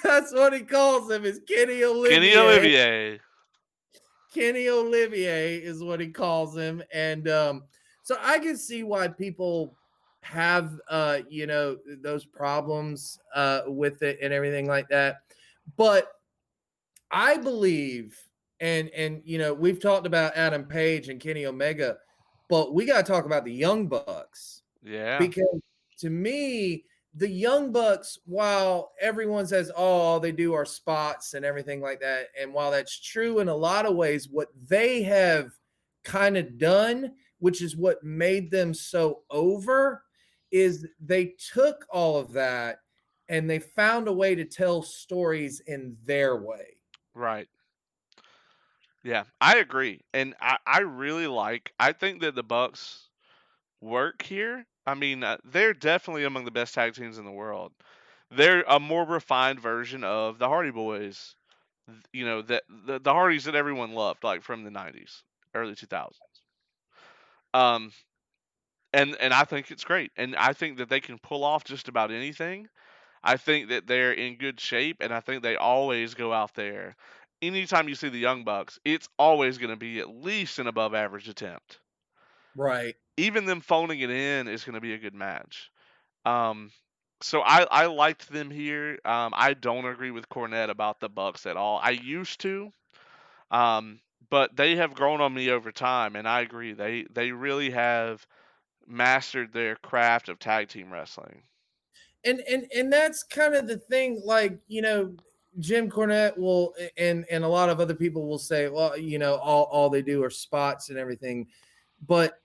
That's what he calls him, is Kenny Kenny Olivier. Olivier. Kenny Olivier is what he calls him. And so I can see why people have those problems with it and everything like that. But I believe, and we've talked about Adam Page and Kenny Omega, but we got to talk about the Young Bucks, Yeah. because to me, the Young Bucks, while everyone says, oh, all they do are spots and everything like that, and while that's true in a lot of ways, what they have kind of done, which is what made them so over, is they took all of that and they found a way to tell stories in their way. Right. Yeah, I agree, and I really like. I think that the Bucks work here. I mean, they're definitely among the best tag teams in the world. They're a more refined version of the Hardy Boys. You know that the Hardys that everyone loved, like from the '90s, early 2000s. Um, and I think it's great, and I think that they can pull off just about anything. I think that they're in good shape, and I think they always go out there. Anytime you see the Young Bucks, it's always going to be at least an above average attempt. Right. Even them phoning it in is going to be a good match. Um, so I liked them here. I don't agree with Cornette about the Bucks at all. I used to, um, but they have grown on me over time, and I agree. They really have mastered their craft of tag team wrestling. And that's kind of the thing. Like, Jim Cornette will, and a lot of other people will say, well, all they do are spots and everything. But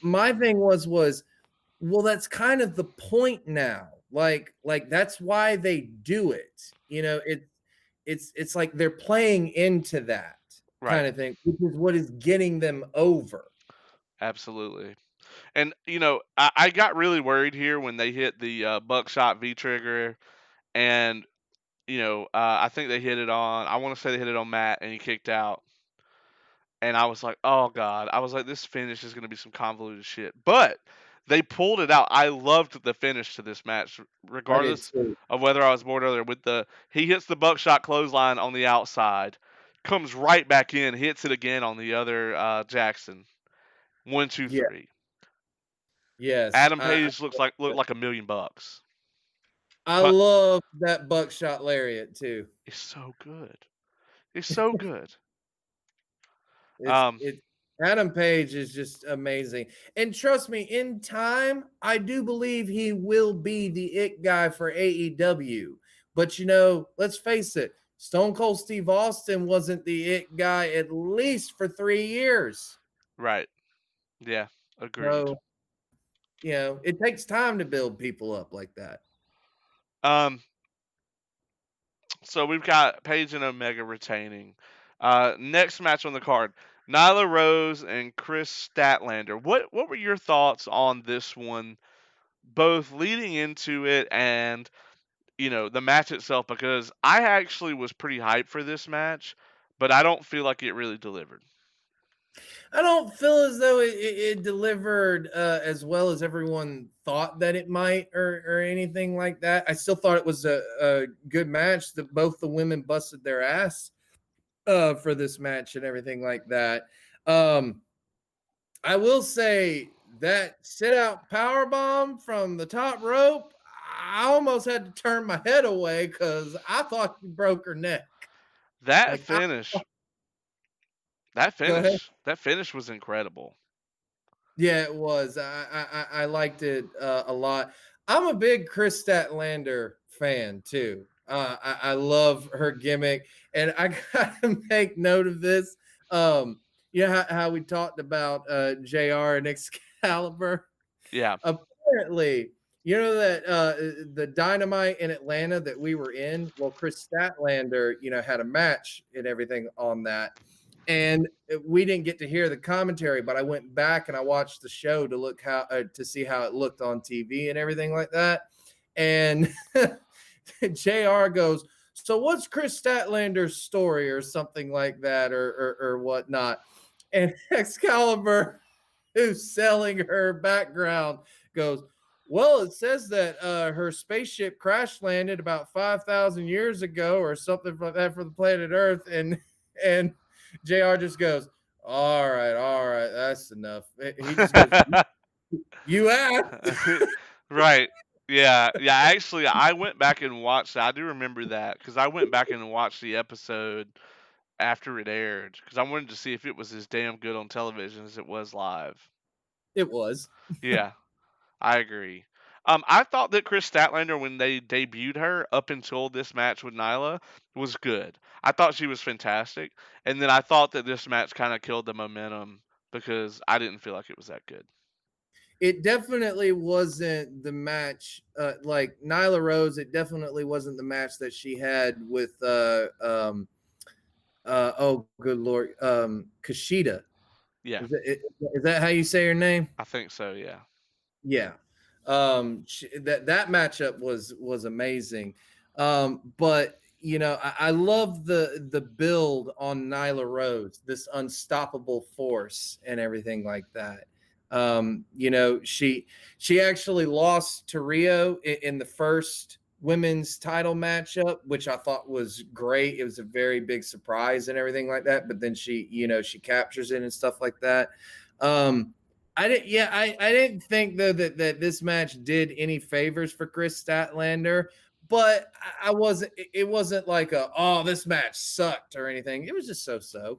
my thing was, well, that's kind of the point now. Like that's why they do it. It's like they're playing into that Right. kind of thing, which is what is getting them over. Absolutely. And I got really worried here when they hit the buckshot V trigger, and I think they hit it on. I want to say they hit it on Matt, and he kicked out. And I was like, oh god. I was like, this finish is going to be some convoluted shit. But they pulled it out. I loved the finish to this match, I did regardless too. of whether I was bored earlier. With the he hits the buckshot clothesline on the outside, comes right back in, hits it again on the other Jackson. One, two, Yeah. three. Yes. Adam Page looked like $1,000,000. I Put love that buckshot lariat too. It's so good. It's so good. It's Um, it Adam Page is just amazing. And trust me, in time, I do believe he will be the it guy for AEW. But let's face it, Stone Cold Steve Austin wasn't the it guy at least for 3 years. right. Yeah. Agreed. So, it takes time to build people up like that. Um, so we've got Paige and Omega retaining. Next match on the card: Nyla Rose and Chris Statlander. What were your thoughts on this one, both leading into it and the match itself? Because I actually was pretty hyped for this match, but I don't feel like it really delivered. I don't feel as though it delivered as well as everyone thought that it might, or anything like that. I still thought it was a good match. That both the women busted their ass for this match and everything like that. Um, I will say that sit out power bomb from the top rope. I almost had to turn my head away because I thought she broke her neck. That Like, finish, that go ahead. finish, that finish was incredible. Yeah, it was. I liked it a lot. I'm a big Chris Statlander fan too. I love her gimmick, and I gotta make note of this. How we talked about Jr. and Excalibur. Yeah. Apparently, you know that the Dynamite in Atlanta that we were in. Well, Chris Statlander, had a match and everything on that, and we didn't get to hear the commentary. But I went back and I watched the show to look how to see how it looked on TV and everything like that. And Jr. goes, "So what's Chris Statlander's story or something like that, or whatnot?" And Excalibur, who's selling her background, goes, well, it says that her spaceship crash landed about 5,000 years ago or something like that for the planet Earth. And JR just goes, all right, that's enough. He just goes, you asked. Right. Yeah. Yeah. Actually, I went back and watched. I do remember that because I went back and watched the episode after it aired because I wanted to see if it was as damn good on television as it was live. It was. Yeah, I agree. I thought that Chris Statlander, when they debuted her up until this match with Nyla, was good. I thought she was fantastic, and then I thought that this match kind of killed the momentum because I didn't feel like it was that good. It definitely wasn't the match like Nyla Rose. It definitely wasn't the match that she had with Oh, good lord, Kushida. Yeah, Is that how you say her name? I think so. Yeah. Yeah. That matchup was amazing. But I love the build on Nyla Rose, this unstoppable force and everything like that. She actually lost to Rio in the first women's title matchup, which I thought was great. It was a very big surprise and everything like that. But then she captures it and stuff like that. I didn't. Yeah, I didn't think though that this match did any favors for Chris Statlander, but I wasn't. It wasn't like this match sucked or anything. It was just so.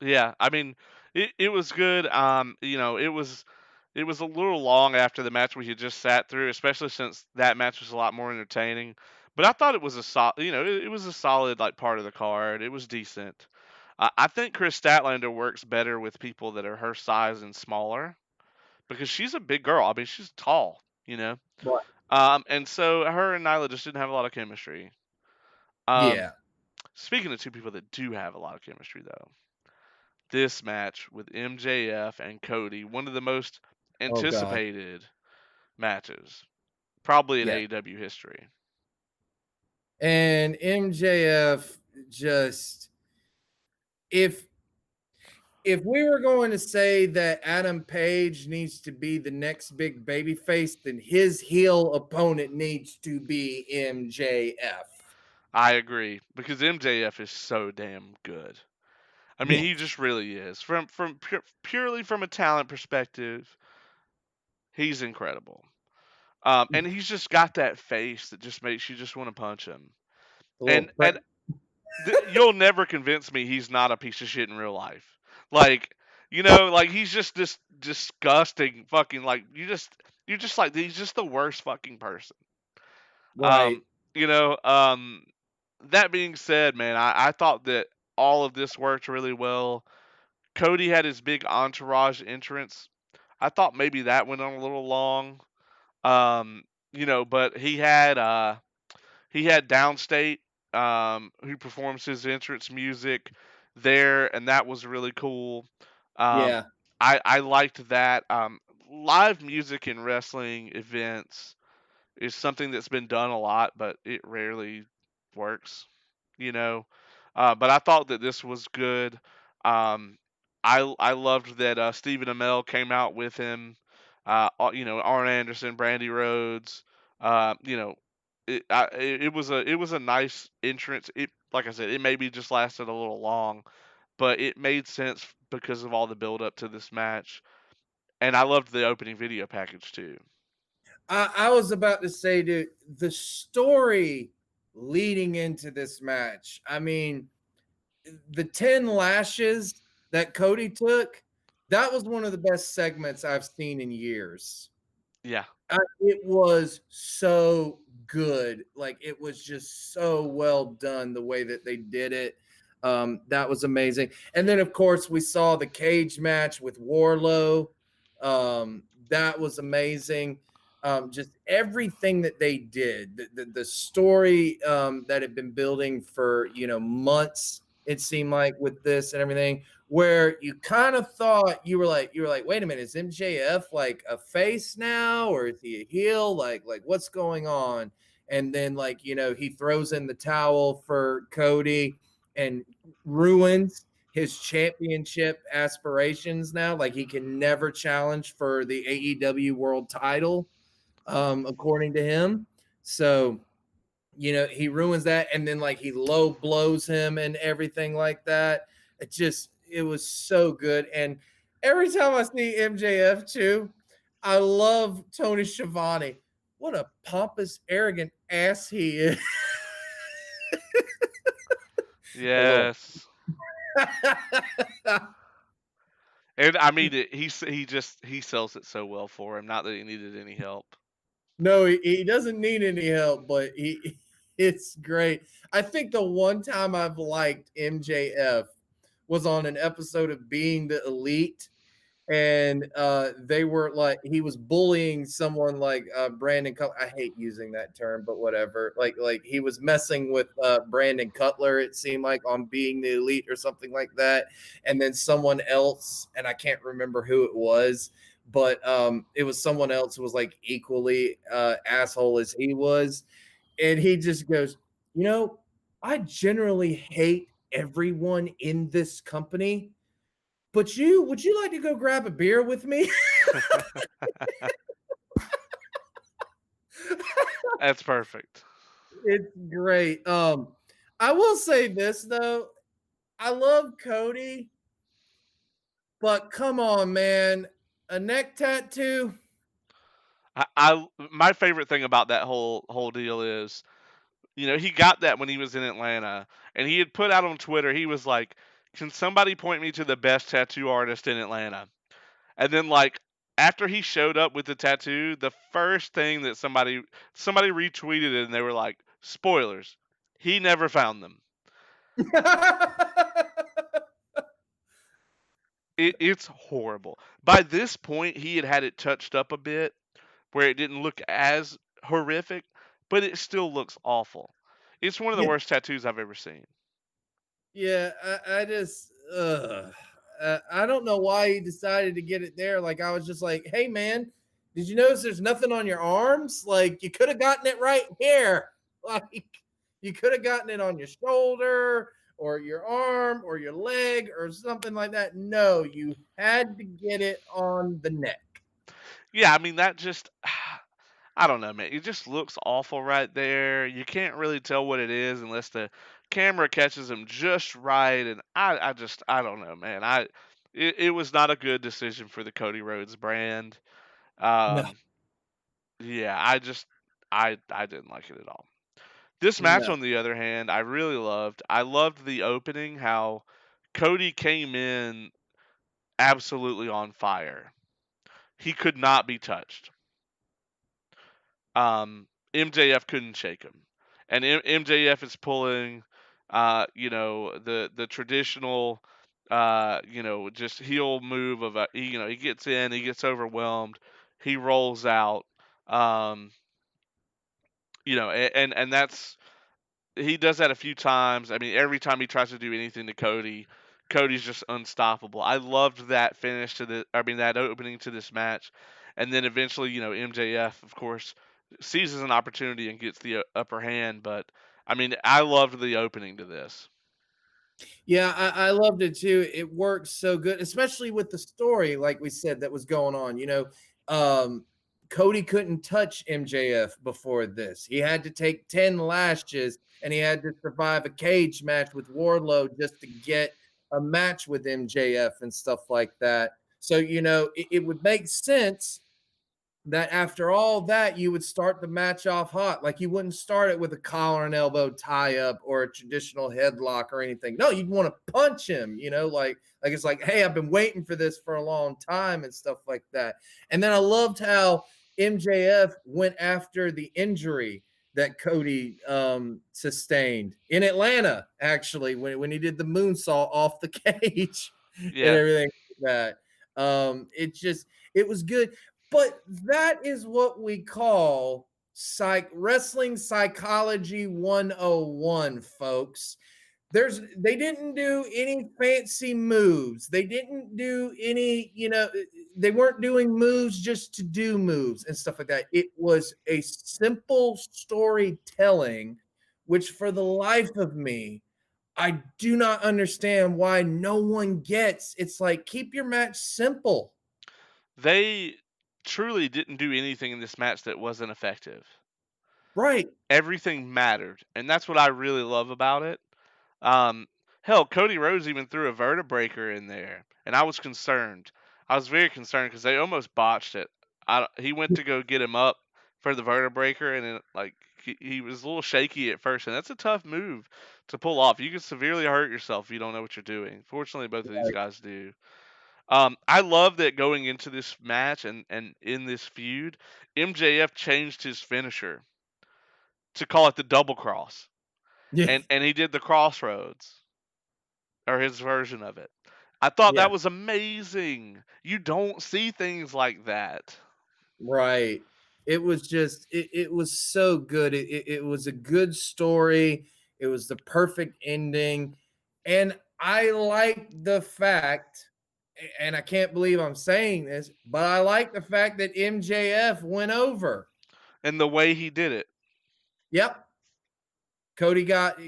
Yeah, I mean, it was good. It was a little long after the match we had just sat through, especially since that match was a lot more entertaining. But I thought it was a solid, it was a solid like part of the card. It was decent. I think Chris Statlander works better with people that are her size and smaller because she's a big girl. I mean, she's tall, you know. Right. And so her and Nyla just didn't have a lot of chemistry. Um, Yeah. Speaking of two people that do have a lot of chemistry, though, this match with MJF and Cody, one of the most Oh God. anticipated matches, probably in Yeah. AEW history. And MJF just if if we were going to say that Adam Page needs to be the next big babyface, then his heel opponent needs to be MJF. I agree because MJF is so damn good. I mean, Yeah. he just really is. Purely from a talent perspective, he's incredible. And he's just got that face that just makes you just want to punch him. A little And you'll never convince me he's not a piece of shit in real life. Like, like he's just this disgusting fucking like you're just like he's just the worst fucking person. right. Um, you know, that being said, man, I thought that all of this worked really well. Cody had his big entourage entrance. I thought maybe that went on a little long. Um, but he had Downstate, who performs his entrance music there, and that was really cool. Um, Yeah. I liked that. Live music in wrestling events is something that's been done a lot, but it rarely works, you know. But I thought that this was good. Um, I loved that Stephen Amell came out with him. Arn Anderson, Brandy Rhodes. It was a nice entrance. It like I said, it maybe just lasted a little long, but it made sense because of all the build up to this match. And I loved the opening video package too. I was about to say, dude, the story leading into this match. I mean, the 10 lashes that Cody took, that was one of the best segments I've seen in years. Yeah. It was so good. Like it was just so well done the way that they did it. That was amazing. And then, of course, we saw the cage match with Warlow. That was amazing. Just everything that they did, the story that had been building for months. It seemed like with this and everything, where you kind of thought you were like, wait a minute, is MJF like a face now, or is he a heel? Like what's going on? And then he throws in the towel for Cody and ruins his championship aspirations now. Like he can never challenge for the AEW world title, according to him. So he ruins that, and then he low blows him and everything like that. It was so good. And every time I see MJF too, I love Tony Schiavone. What a pompous, arrogant ass he is. A little. Yes. And I mean, he sells it so well for him. Not that he needed any help. No, he doesn't need any help, but it's great. I think the one time I've liked MJF was on an episode of Being the Elite, and they were like he was bullying someone like Brandon Cutler. I hate using that term, but whatever. Like he was messing with Brandon Cutler. It seemed like on being the elite or something like that. And then someone else, and I can't remember who it was, but it was someone else who was like equally asshole as he was, and he just goes, you know, I generally hate everyone in this company, but would you like to go grab a beer with me? That's perfect. It's great. I will say this though. I love Cody, but come on, man. A neck tattoo? My favorite thing about that whole deal is, he got that when he was in Atlanta, and he had put out on Twitter, he was like, "Can somebody point me to the best tattoo artist in Atlanta?" And then like after he showed up with the tattoo, the first thing that somebody retweeted it and they were like, "Spoilers. He never found them." It's horrible. By this point, he had had it touched up a bit where it didn't look as horrific, but it still looks awful. It's one of the Yeah, worst tattoos I've ever seen. yeah. I just, I don't know why he decided to get it there. Like, I was just like, hey, man, did you notice there's nothing on your arms? Like, you could have gotten it right here. Like, you could have gotten it on your shoulder or your arm or your leg or something like that. No, you had to get it on the neck. Yeah, I mean that just I don't know, man. It just looks awful right there. You can't really tell what it is unless the camera catches him just right. And I don't know, man. It was not a good decision for the Cody Rhodes brand. No, Um, yeah, I didn't like it at all. This match, no. on the other hand, I really loved. I loved the opening, how Cody came in absolutely on fire. He could not be touched. MJF couldn't shake him, and MJF is pulling, the traditional, just heel move of he gets in, he gets overwhelmed, he rolls out, um, and that's he does that a few times. I mean, every time he tries to do anything to Cody, Cody's just unstoppable. I loved that finish that opening to this match, and then eventually, MJF, of course, seizes an opportunity and gets the upper hand. But I mean, I loved the opening to this. Yeah, I loved it too. It works so good, especially with the story, like we said, that was going on. Cody couldn't touch MJF before this. He had to take 10 lashes and he had to survive a cage match with Wardlow just to get a match with MJF and stuff like that. So, it would make sense that after all that, you would start the match off hot. Like you wouldn't start it with a collar and elbow tie up or a traditional headlock or anything. No, you'd want to punch him, like it's like, hey, I've been waiting for this for a long time and stuff like that. And then I loved how MJF went after the injury that Cody sustained in Atlanta, actually, when he did the moonsault off the cage and Yeah, everything like that. It was good. But that is what we call wrestling psychology 101, folks. They didn't do any fancy moves. They didn't do any, they weren't doing moves just to do moves and stuff like that. It was a simple storytelling, which for the life of me, I do not understand why no one gets. It's like keep your match simple. they truly didn't do anything in this match that wasn't effective. Right. Everything mattered, and that's what I really love about it. Um, Hell, Cody Rhodes even threw a vertebraker in there, and I was concerned. I was very concerned because they almost botched it. He went to go get him up for the vertebraker, and he was a little shaky at first, and that's a tough move to pull off. You can severely hurt yourself if you don't know what you're doing. Fortunately, both of these guys do. I love that going into this match and in this feud, MJF changed his finisher to call it the double cross, Yeah. and he did the crossroads, or his version of it. I thought Yeah, that was amazing. You don't see things like that. right. It was just it was so good. It was a good story. It was the perfect ending. And I like the fact, and I can't believe I'm saying this, but I like the fact that MJF went over. And the way he did it. Yep. Cody got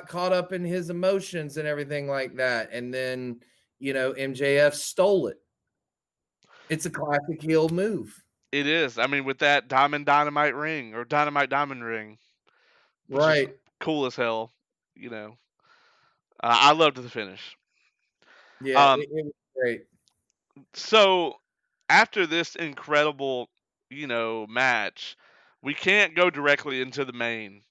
caught up in his emotions and everything like that. And then, MJF stole it. It's a classic heel move. It is. I mean, with that Diamond Dynamite ring or Dynamite Diamond ring, which is Right. cool as hell. You know, I loved the finish. Yeah, Um, it was great. so after this incredible, match, we can't go directly into the main.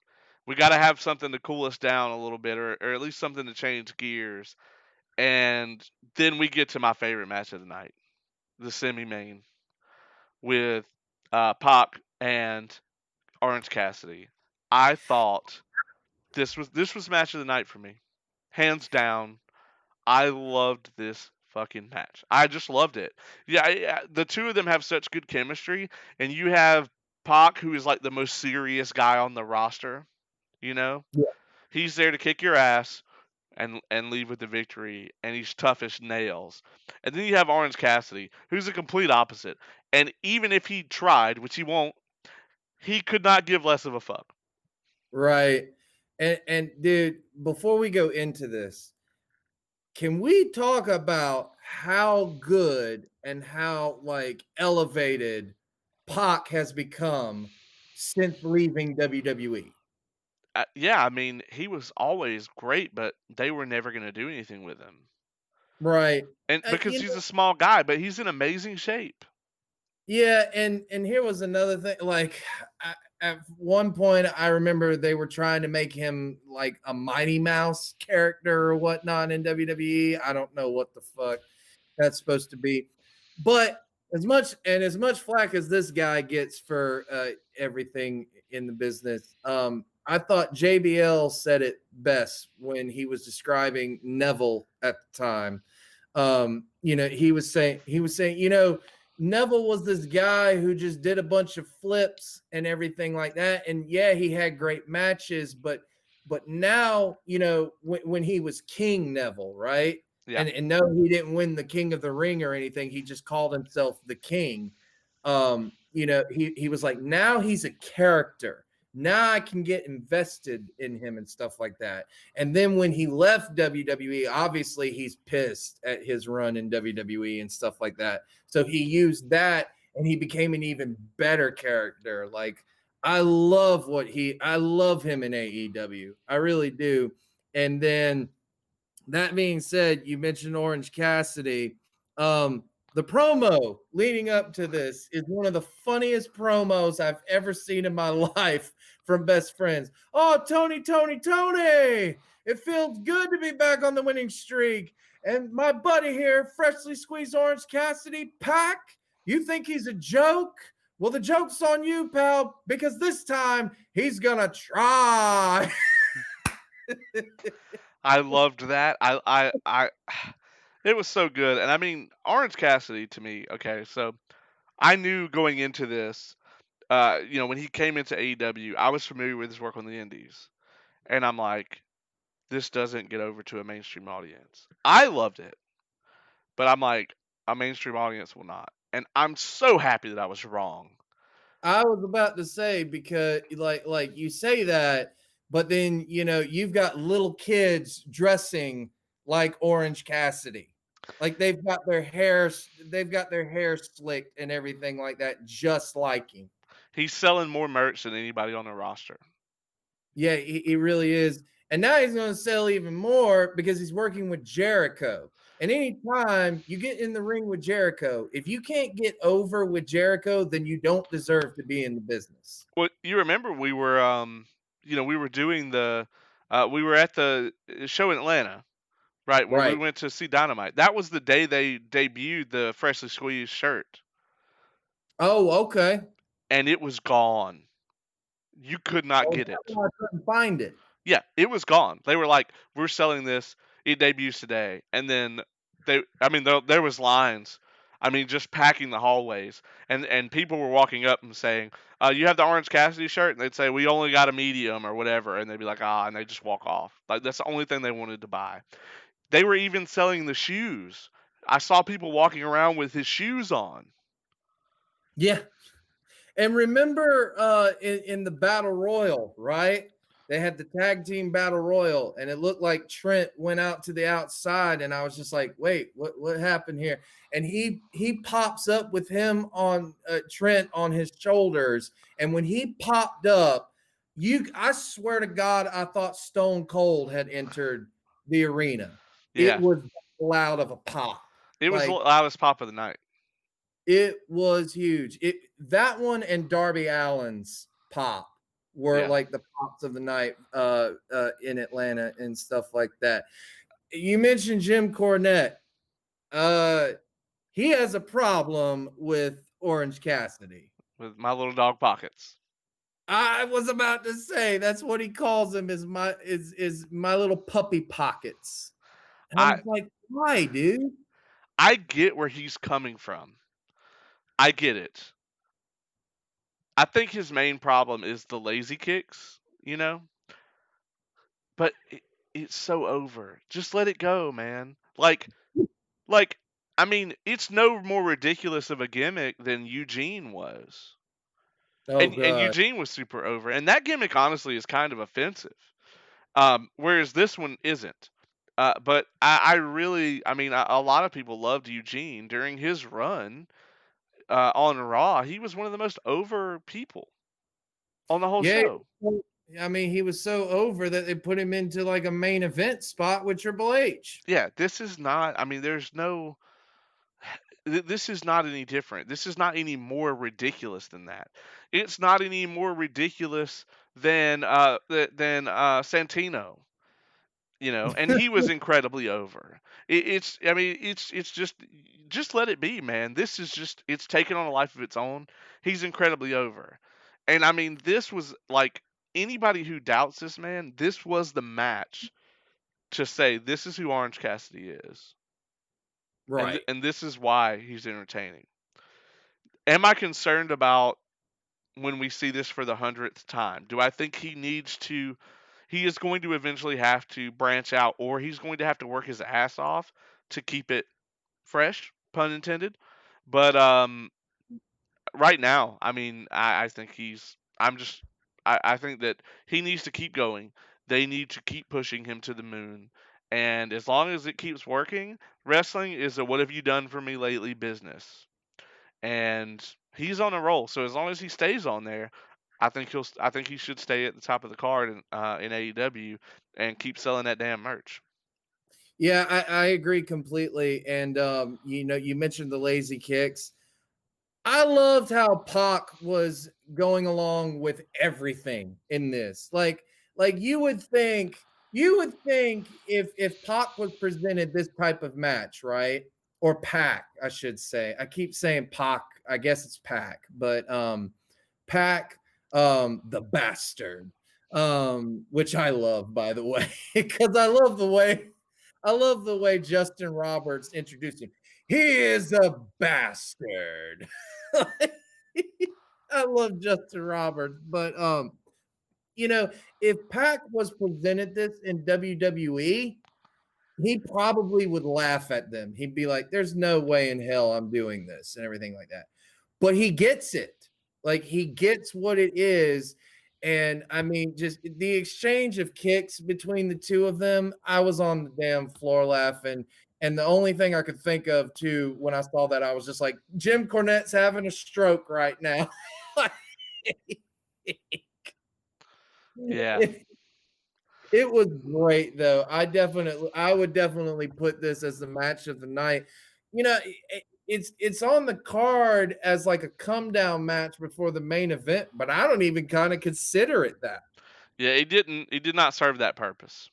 We got to have something to cool us down a little bit, or at least something to change gears. And then we get to my favorite match of the night, the semi-main with Pac and Orange Cassidy. I thought this was match of the night for me, hands down. I loved this fucking match. I just loved it. Yeah, the two of them have such good chemistry, and you have Pac, who is like the most serious guy on the roster. You know, Yeah. he's there to kick your ass and leave with the victory, and he's tough as nails. And then you have Orange Cassidy, who's the complete opposite. And even if he tried, which he won't, he could not give less of a fuck. Right. And dude, before we go into this, can we talk about how good and how like elevated Pac has become since leaving WWE? Yeah, I mean, he was always great, but they were never going to do anything with him. Right. And because You he's know, a small guy, but he's in amazing shape. yeah, and here was another thing. Like at one point, I remember they were trying to make him like a Mighty Mouse character or whatnot in WWE. I don't know what the fuck that's supposed to be. But as much flack as this guy gets for everything in the business, I thought JBL said it best when he was describing Neville at the time. He was saying, Neville was this guy who just did a bunch of flips and everything like that. And yeah, he had great matches, but now, when he was King Neville, right? Yeah. And no, he didn't win the King of the Ring or anything. He just called himself the King. He was like, now he's a character. Now I can get invested in him and stuff like that. And then when he left WWE, obviously he's pissed at his run in WWE and stuff like that. So he used that and he became an even better character. Like I love him in AEW. I really do. And then that being said, you mentioned Orange Cassidy. The promo leading up to this is one of the funniest promos I've ever seen in my life from Best Friends. Oh, Tony, Tony, Tony! It feels good to be back on the winning streak. And my buddy here, freshly squeezed Orange Cassidy, Pack, you think he's a joke? Well, the joke's on you, pal, because this time he's gonna try. I loved that. It was so good. And I mean, Orange Cassidy to me, okay, so I knew going into this, when he came into AEW, I was familiar with his work on the Indies. And I'm like, this doesn't get over to a mainstream audience. I loved it, but I'm like, a mainstream audience will not. And I'm so happy that I was wrong. I was about to say because like you say that, but then you've got little kids dressing like Orange Cassidy. Like they've got their hair slicked and everything like that, just like him. He's selling more merch than anybody on the roster. Yeah, he really is. And now he's going to sell even more because he's working with Jericho. And anytime you get in the ring with Jericho, if you can't get over with Jericho, then you don't deserve to be in the business. Well, you remember we were doing we were at the show in Atlanta, right, where we Right. went to see Dynamite. That was the day they debuted the freshly squeezed shirt, Oh, okay. and it was gone. You could not Oh, get that's it. why I couldn't find it. Yeah, it was gone. They were like, "We're selling this. It debuts today," and then there was lines. I mean, just packing the hallways, and people were walking up and saying, "You have the Orange Cassidy shirt," and they'd say, "We only got a medium or whatever," and they'd be like, "Ah," and they just walk off. Like that's the only thing they wanted to buy. They were even selling the shoes. I saw people walking around with his shoes on. Yeah. And remember in the battle royal, right? They had the tag team battle royal, and it looked like Trent went out to the outside, and I was just like, "Wait, what happened here?" And he pops up with him on Trent on his shoulders, and when he popped up, I swear to God, I thought Stone Cold had entered the arena. It Yeah, was loud of a pop, it was the like loudest pop of the night. it was huge. That one and Darby Allin's pop were Yeah, like the pops of the night in Atlanta and stuff like that. You mentioned Jim Cornette. Uh, he has a problem with Orange Cassidy. with my little dog pockets. I was about to say that's what he calls him is my little puppy pockets. And I I was like, why, dude? I get where he's coming from. I get it. I think his main problem is the lazy kicks, but it's so over. Just let it go, man. Like I mean, it's no more ridiculous of a gimmick than Eugene was. Oh And god. Eugene was super over. And that gimmick honestly is kind of offensive. Whereas this one isn't. But I really, I mean, a lot of people loved Eugene during his run on Raw. He was one of the most over people on the whole Yeah, show. I mean, he was so over that they put him into like a main event spot with Triple H. Yeah, this is not. I mean, this is not any different. This is not any more ridiculous than that. It's not any more ridiculous than Santino. And he was incredibly over. It's I mean it's just let it be, man. This is just it's taken on a life of its own. He's incredibly over, and I mean this was like anybody who doubts this man. This was the match to say this is who Orange Cassidy is, Right. and this is why he's entertaining. Am I concerned about when we see this for the 100th time? Do I think he needs to? He is going to eventually have to branch out, or he's going to have to work his ass off to keep it fresh, pun intended. But right now, I mean, I think he's. I'm just. I think that he needs to keep going. They need to keep pushing him to the moon. And as long as it keeps working, wrestling is a what have you done for me lately business. And he's on a roll. So as long as he stays on there, I think he should stay at the top of the card in AEW and keep selling that damn merch. Yeah, I agree completely. And you mentioned the lazy kicks. I loved how Pac was going along with everything in this. Like you would think if Pac was presented this type of match, right? Or Pac, I should say. I keep saying Pac. I guess it's Pac, but Pac, the bastard, which I love, by the way, because I love the way Justin Roberts introduced him. He is a bastard. I love Justin Roberts, but if Pac was presented this in WWE, he probably would laugh at them. He'd be like, "There's no way in hell I'm doing this," and everything like that. But he gets it. Like he gets what it is. And I mean, just the exchange of kicks between the two of them, I was on the damn floor laughing. And the only thing I could think of too when I saw that, I was just like, Jim Cornette's having a stroke right now. Yeah. It was great though. I would definitely put this as the match of the night. It's on the card as like a come down match before the main event, but I don't even kind of consider it that. Yeah, it did not serve that purpose.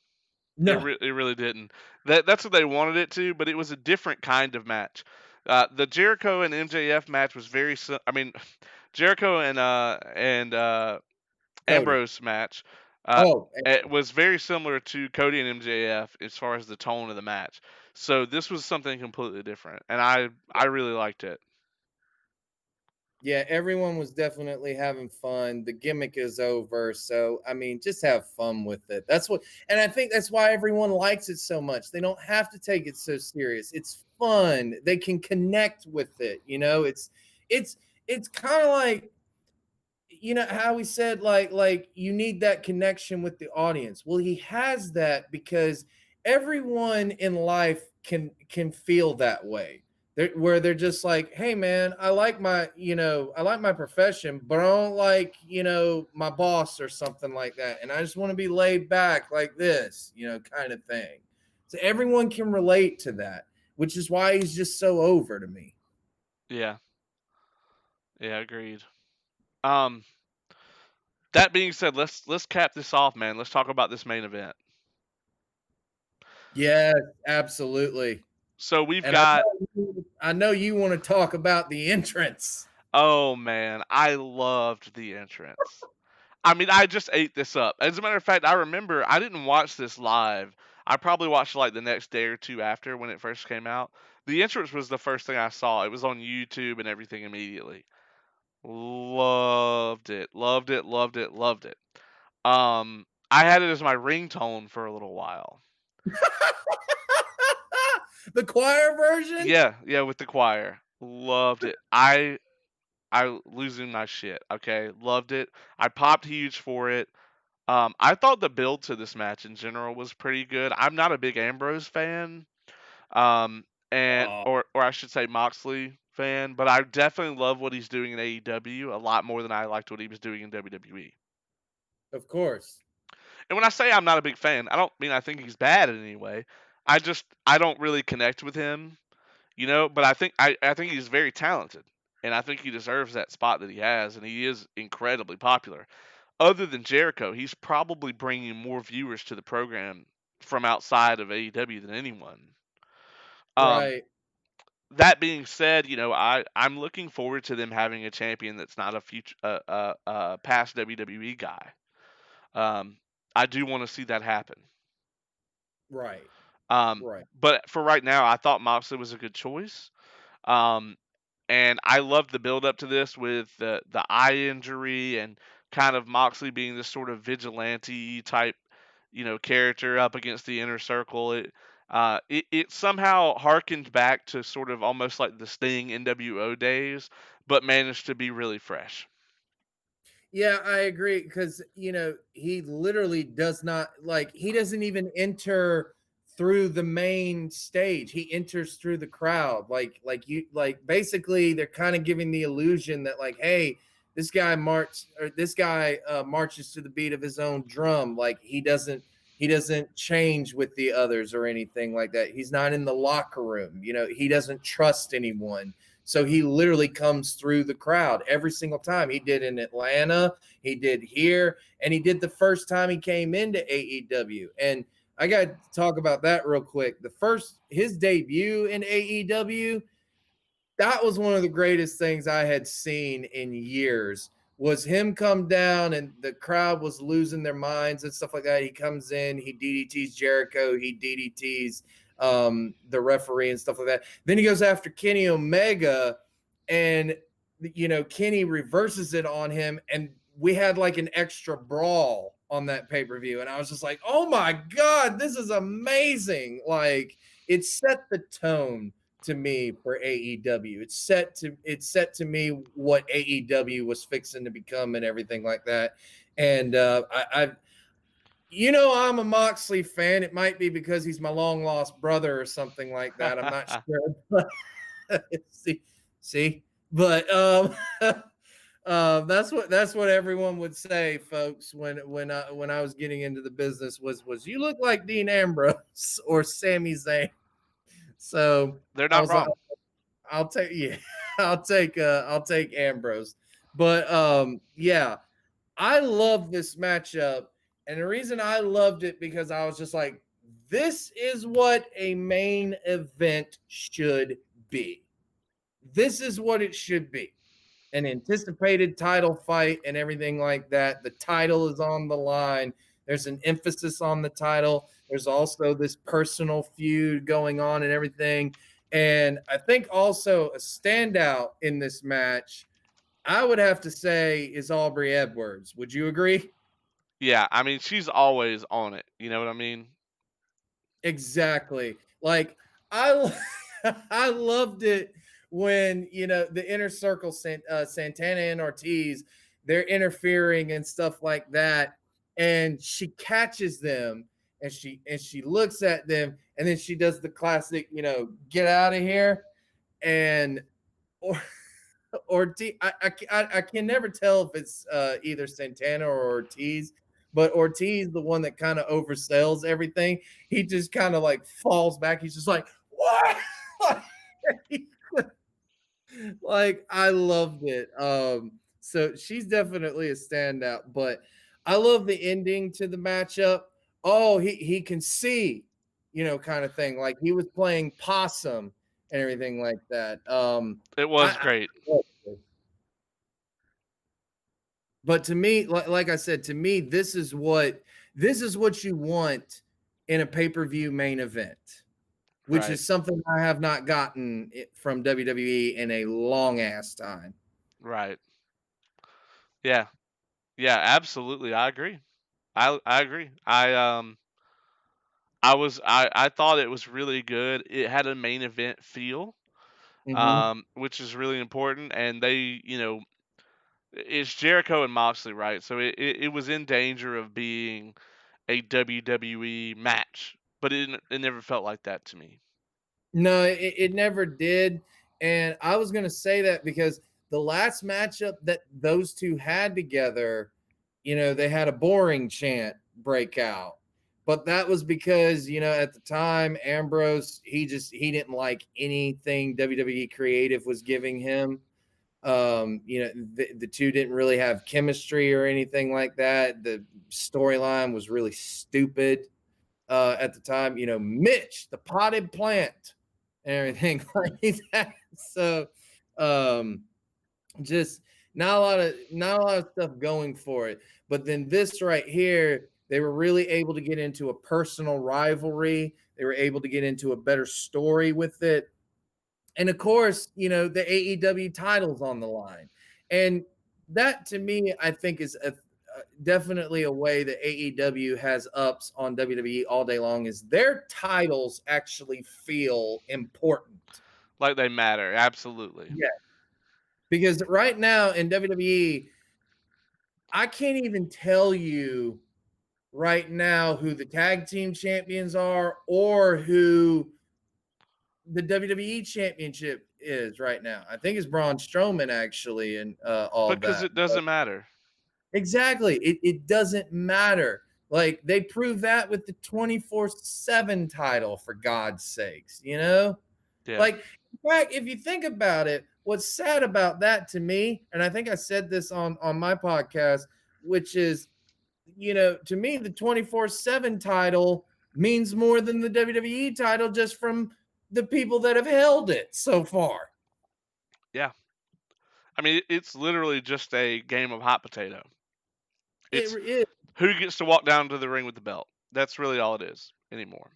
No. It really didn't. That's what they wanted it to, but it was a different kind of match. The Jericho and MJF match was I mean, Jericho and Cody. Ambrose match. Uh, Oh, it was very similar to Cody and MJF as far as the tone of the match. So this was something completely different, and I really liked it. Yeah, everyone was definitely having fun. The gimmick is over. So, I mean, just have fun with it. That's what, and I think that's why everyone likes it so much. They don't have to take it so serious. It's fun. They can connect with it. It's, it's kind of like, how we said like you need that connection with the audience. Well, he has that because everyone in life can feel that way. Where they're just like, hey man, I like my profession, but I don't like my boss or something like that, and I just want to be laid back like this, kind of thing. So everyone can relate to that, which is why he's just so over to me. Yeah, yeah, agreed. Um, that being said, let's cap this off, man. Let's talk about this main event. Yes, absolutely. So we've And I got, know I know you want to talk about the entrance. oh man, I loved the entrance. I mean, I just ate this up. As a matter of fact, I remember I didn't watch this live. I probably watched it like the next day or two after when it first came out. The entrance was the first thing I saw. It was on YouTube and everything immediately. Loved it. Loved it. Loved it. Loved it. I had it as my ringtone for a little while. The choir version? Yeah, yeah, with the choir. Loved it. I losing my shit. Okay, loved it. I popped huge for it. I thought the build to this match in general was pretty good. I'm not a big Ambrose fan, and Oh, or I should say Moxley fan, but I definitely love what he's doing in AEW a lot more than I liked what he was doing in WWE. of course. And when I say I'm not a big fan, I don't mean I think he's bad in any way. I don't really connect with him, But I think he's very talented, and I think he deserves that spot that he has, and he is incredibly popular. Other than Jericho, he's probably bringing more viewers to the program from outside of AEW than anyone. Um, Right. that being said, I'm looking forward to them having a champion that's not a future past WWE guy. Um, I do want to see that happen. Right. Um, Right. but for right now, I thought Moxley was a good choice. Um, and I loved the build up to this with the eye injury and kind of Moxley being this sort of vigilante type, character up against the inner circle. It somehow harkened back to sort of almost like the Sting NWO days, but managed to be really fresh. Yeah, I agree because he literally does not like he doesn't even enter through the main stage. He enters through the crowd. Like basically they're kind of giving the illusion that like, hey, this guy marches to the beat of his own drum. Like he doesn't change with the others or anything like that. He's not in the locker room. He doesn't trust anyone. So he literally comes through the crowd every single time. He did in Atlanta, he did here, and he did the first time he came into AEW. And I got to talk about that real quick. His debut in AEW, that was one of the greatest things I had seen in years. Was him come down and the crowd was losing their minds and stuff like that. He comes in, he DDTs Jericho, he DDTs the referee and stuff like that. Then he goes after Kenny Omega, and Kenny reverses it on him, and we had like an extra brawl on that pay-per-view, and I was just like, oh my god, this is amazing. Like it set the tone to me for AEW. It's set to me what AEW was fixing to become and everything like that. And I'm a Moxley fan. It might be because he's my long lost brother or something like that. I'm not sure. see, but that's what everyone would say, folks. When I was getting into the business was you look like Dean Ambrose or Sami Zayn. So They're I not was like, wrong. I'll take yeah, I'll take Ambrose. But yeah, I love this matchup. And the reason I loved it because I was just like, this is what a main event should be. This is what it should be. An anticipated title fight and everything like that. The title is on the line. There's an emphasis on the title. There's also this personal feud going on and everything. And I think also a standout in this match, I would have to say, is Aubrey Edwards. Would you agree? Yeah, I mean, she's always on it. You know what I mean? Exactly. Like I I loved it when, the inner circle Santana and Ortiz, they're interfering and stuff like that, and she catches them, and she looks at them, and then she does the classic, get out of here. And or Ortiz, I can never tell if it's either Santana or Ortiz, but Ortiz, the one that kind of oversells everything, he just kind of like falls back. He's just like, what? Like, I loved it. So she's definitely a standout, but I love the ending to the matchup. Oh, he can see, kind of thing. Like he was playing possum and everything like that. It I, was great. But to me, like I said, to me, this is what you want in a pay-per-view main event, which Right. is something I have not gotten from WWE in a long ass time. Right. Yeah. Yeah, absolutely. I agree. I agree. I thought it was really good. It had a main event feel, Mm-hmm. which is really important. And they, it's Jericho and Moxley, right? So it was in danger of being a WWE match, but it never felt like that to me. No, it never did. And I was going to say that because the last matchup that those two had together, they had a boring chant break out. But that was because, at the time, Ambrose, he didn't like anything WWE creative was giving him. The two didn't really have chemistry or anything like that. The storyline was really stupid at the time. Mitch, the potted plant, and everything like that. So, um, just not a lot of stuff going for it. But then this right here, they were really able to get into a personal rivalry. They were able to get into a better story with it. And of course, the AEW titles on the line. And that to me, I think is definitely a way that AEW has ups on WWE all day long is their titles actually feel important. Like they matter. Absolutely. Yeah. Because right now in WWE, I can't even tell you right now who the tag team champions are or who the WWE championship is right now. I think it's Braun Strowman actually, and all Because that. it doesn't matter. Exactly. It doesn't matter. Like they prove that with the 24/7 title, for God's sakes, Yeah. Like, in fact, if you think about it, what's sad about that to me, and I think I said this on my podcast, which is, to me, the 24/7 title means more than the WWE title just from the people that have held it so far. Yeah. I mean, it's literally just a game of hot potato. It It's is. who gets to walk down to the ring with the belt. That's really all it is anymore.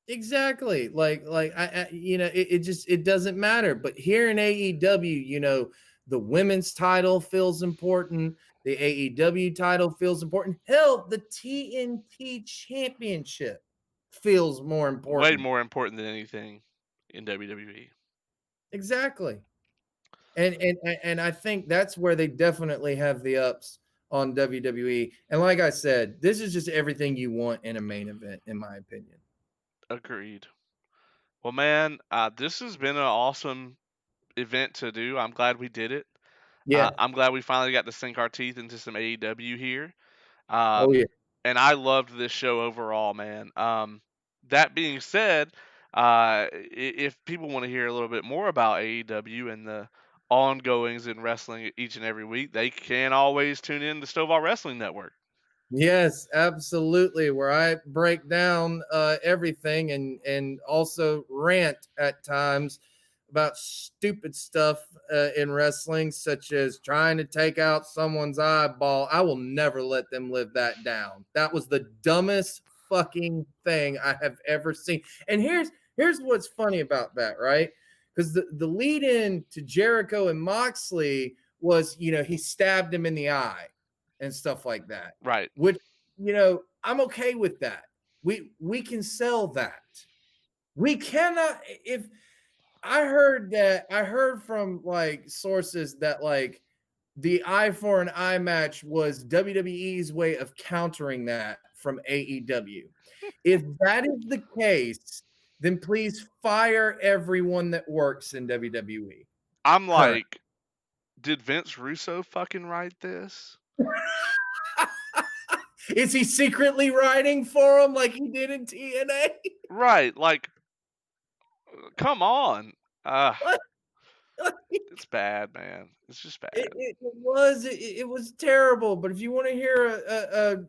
Exactly. Like it doesn't matter. But here in AEW, the women's title feels important. The AEW title feels important. Hell, the TNT championship feels more Way important. more important than anything in WWE. Exactly. And I think that's where they definitely have the ups on WWE. And like I said, this is just everything you want in a main event, in my opinion. Agreed. Well, man, this has been an awesome event to do. I'm glad we did it. Yeah. I'm glad we finally got to sink our teeth into some AEW here. Oh Um, yeah. and I loved this show overall, man. That being said, if people want to hear a little bit more about AEW and the ongoings in wrestling each and every week, they can always tune in to Stovall Wrestling Network. Yes, absolutely. Where I break down everything and also rant at times. about stupid stuff in wrestling, such as trying to take out someone's eyeball. I will never let them live that down. That was the dumbest fucking thing I have ever seen. And here's what's funny about that, right? Because the lead in to Jericho and Moxley was, he stabbed him in the eye and stuff like that. Right. Which, I'm okay with that. We can sell that. We cannot, if I heard from like sources that like the eye for an eye match was WWE's way of countering that from AEW. If that is the case, then please fire everyone that works in WWE I'm current. like, did Vince Russo fucking write this? Is he secretly writing for him like he did in TNA? Right. Like, come on. Uh, it's bad, man. It's just bad. It was terrible. But if you want to hear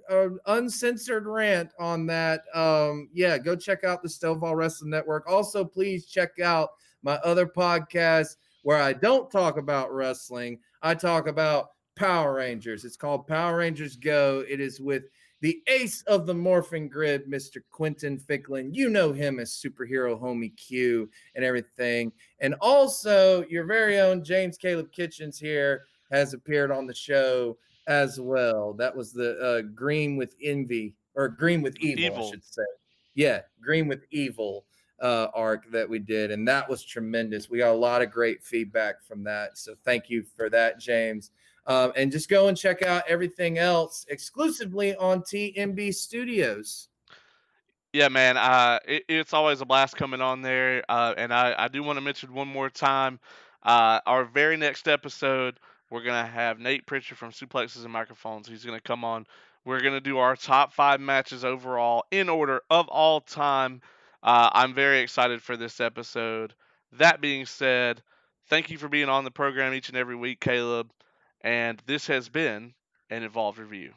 a uncensored rant on that, yeah, go check out the Stovall Wrestling Network. Also, please check out my other podcast where I don't talk about wrestling. I talk about Power Rangers. It's called Power Rangers Go. It is with the ace of the morphing grid, Mr. Quentin Ficklin. You know him as superhero homie Q and everything. And also, your very own James Caleb Kitchens here has appeared on the show as well. That was the Green with Envy, or Green with Evil, I Evil. should say. Yeah, Green with Evil arc that we did. And that was tremendous. We got a lot of great feedback from that. So thank you for that, James. And just go and check out everything else exclusively on TMB Studios. Yeah, man. It's always a blast coming on there. And I do want to mention one more time, our very next episode, we're gonna have Nate Pritchard from Suplexes and Microphones. He's gonna come on. We're gonna do our top 5 matches overall in order of all time. I'm very excited for this episode. That being said, thank you for being on the program each and every week, Caleb. And this has been an Evolved Review.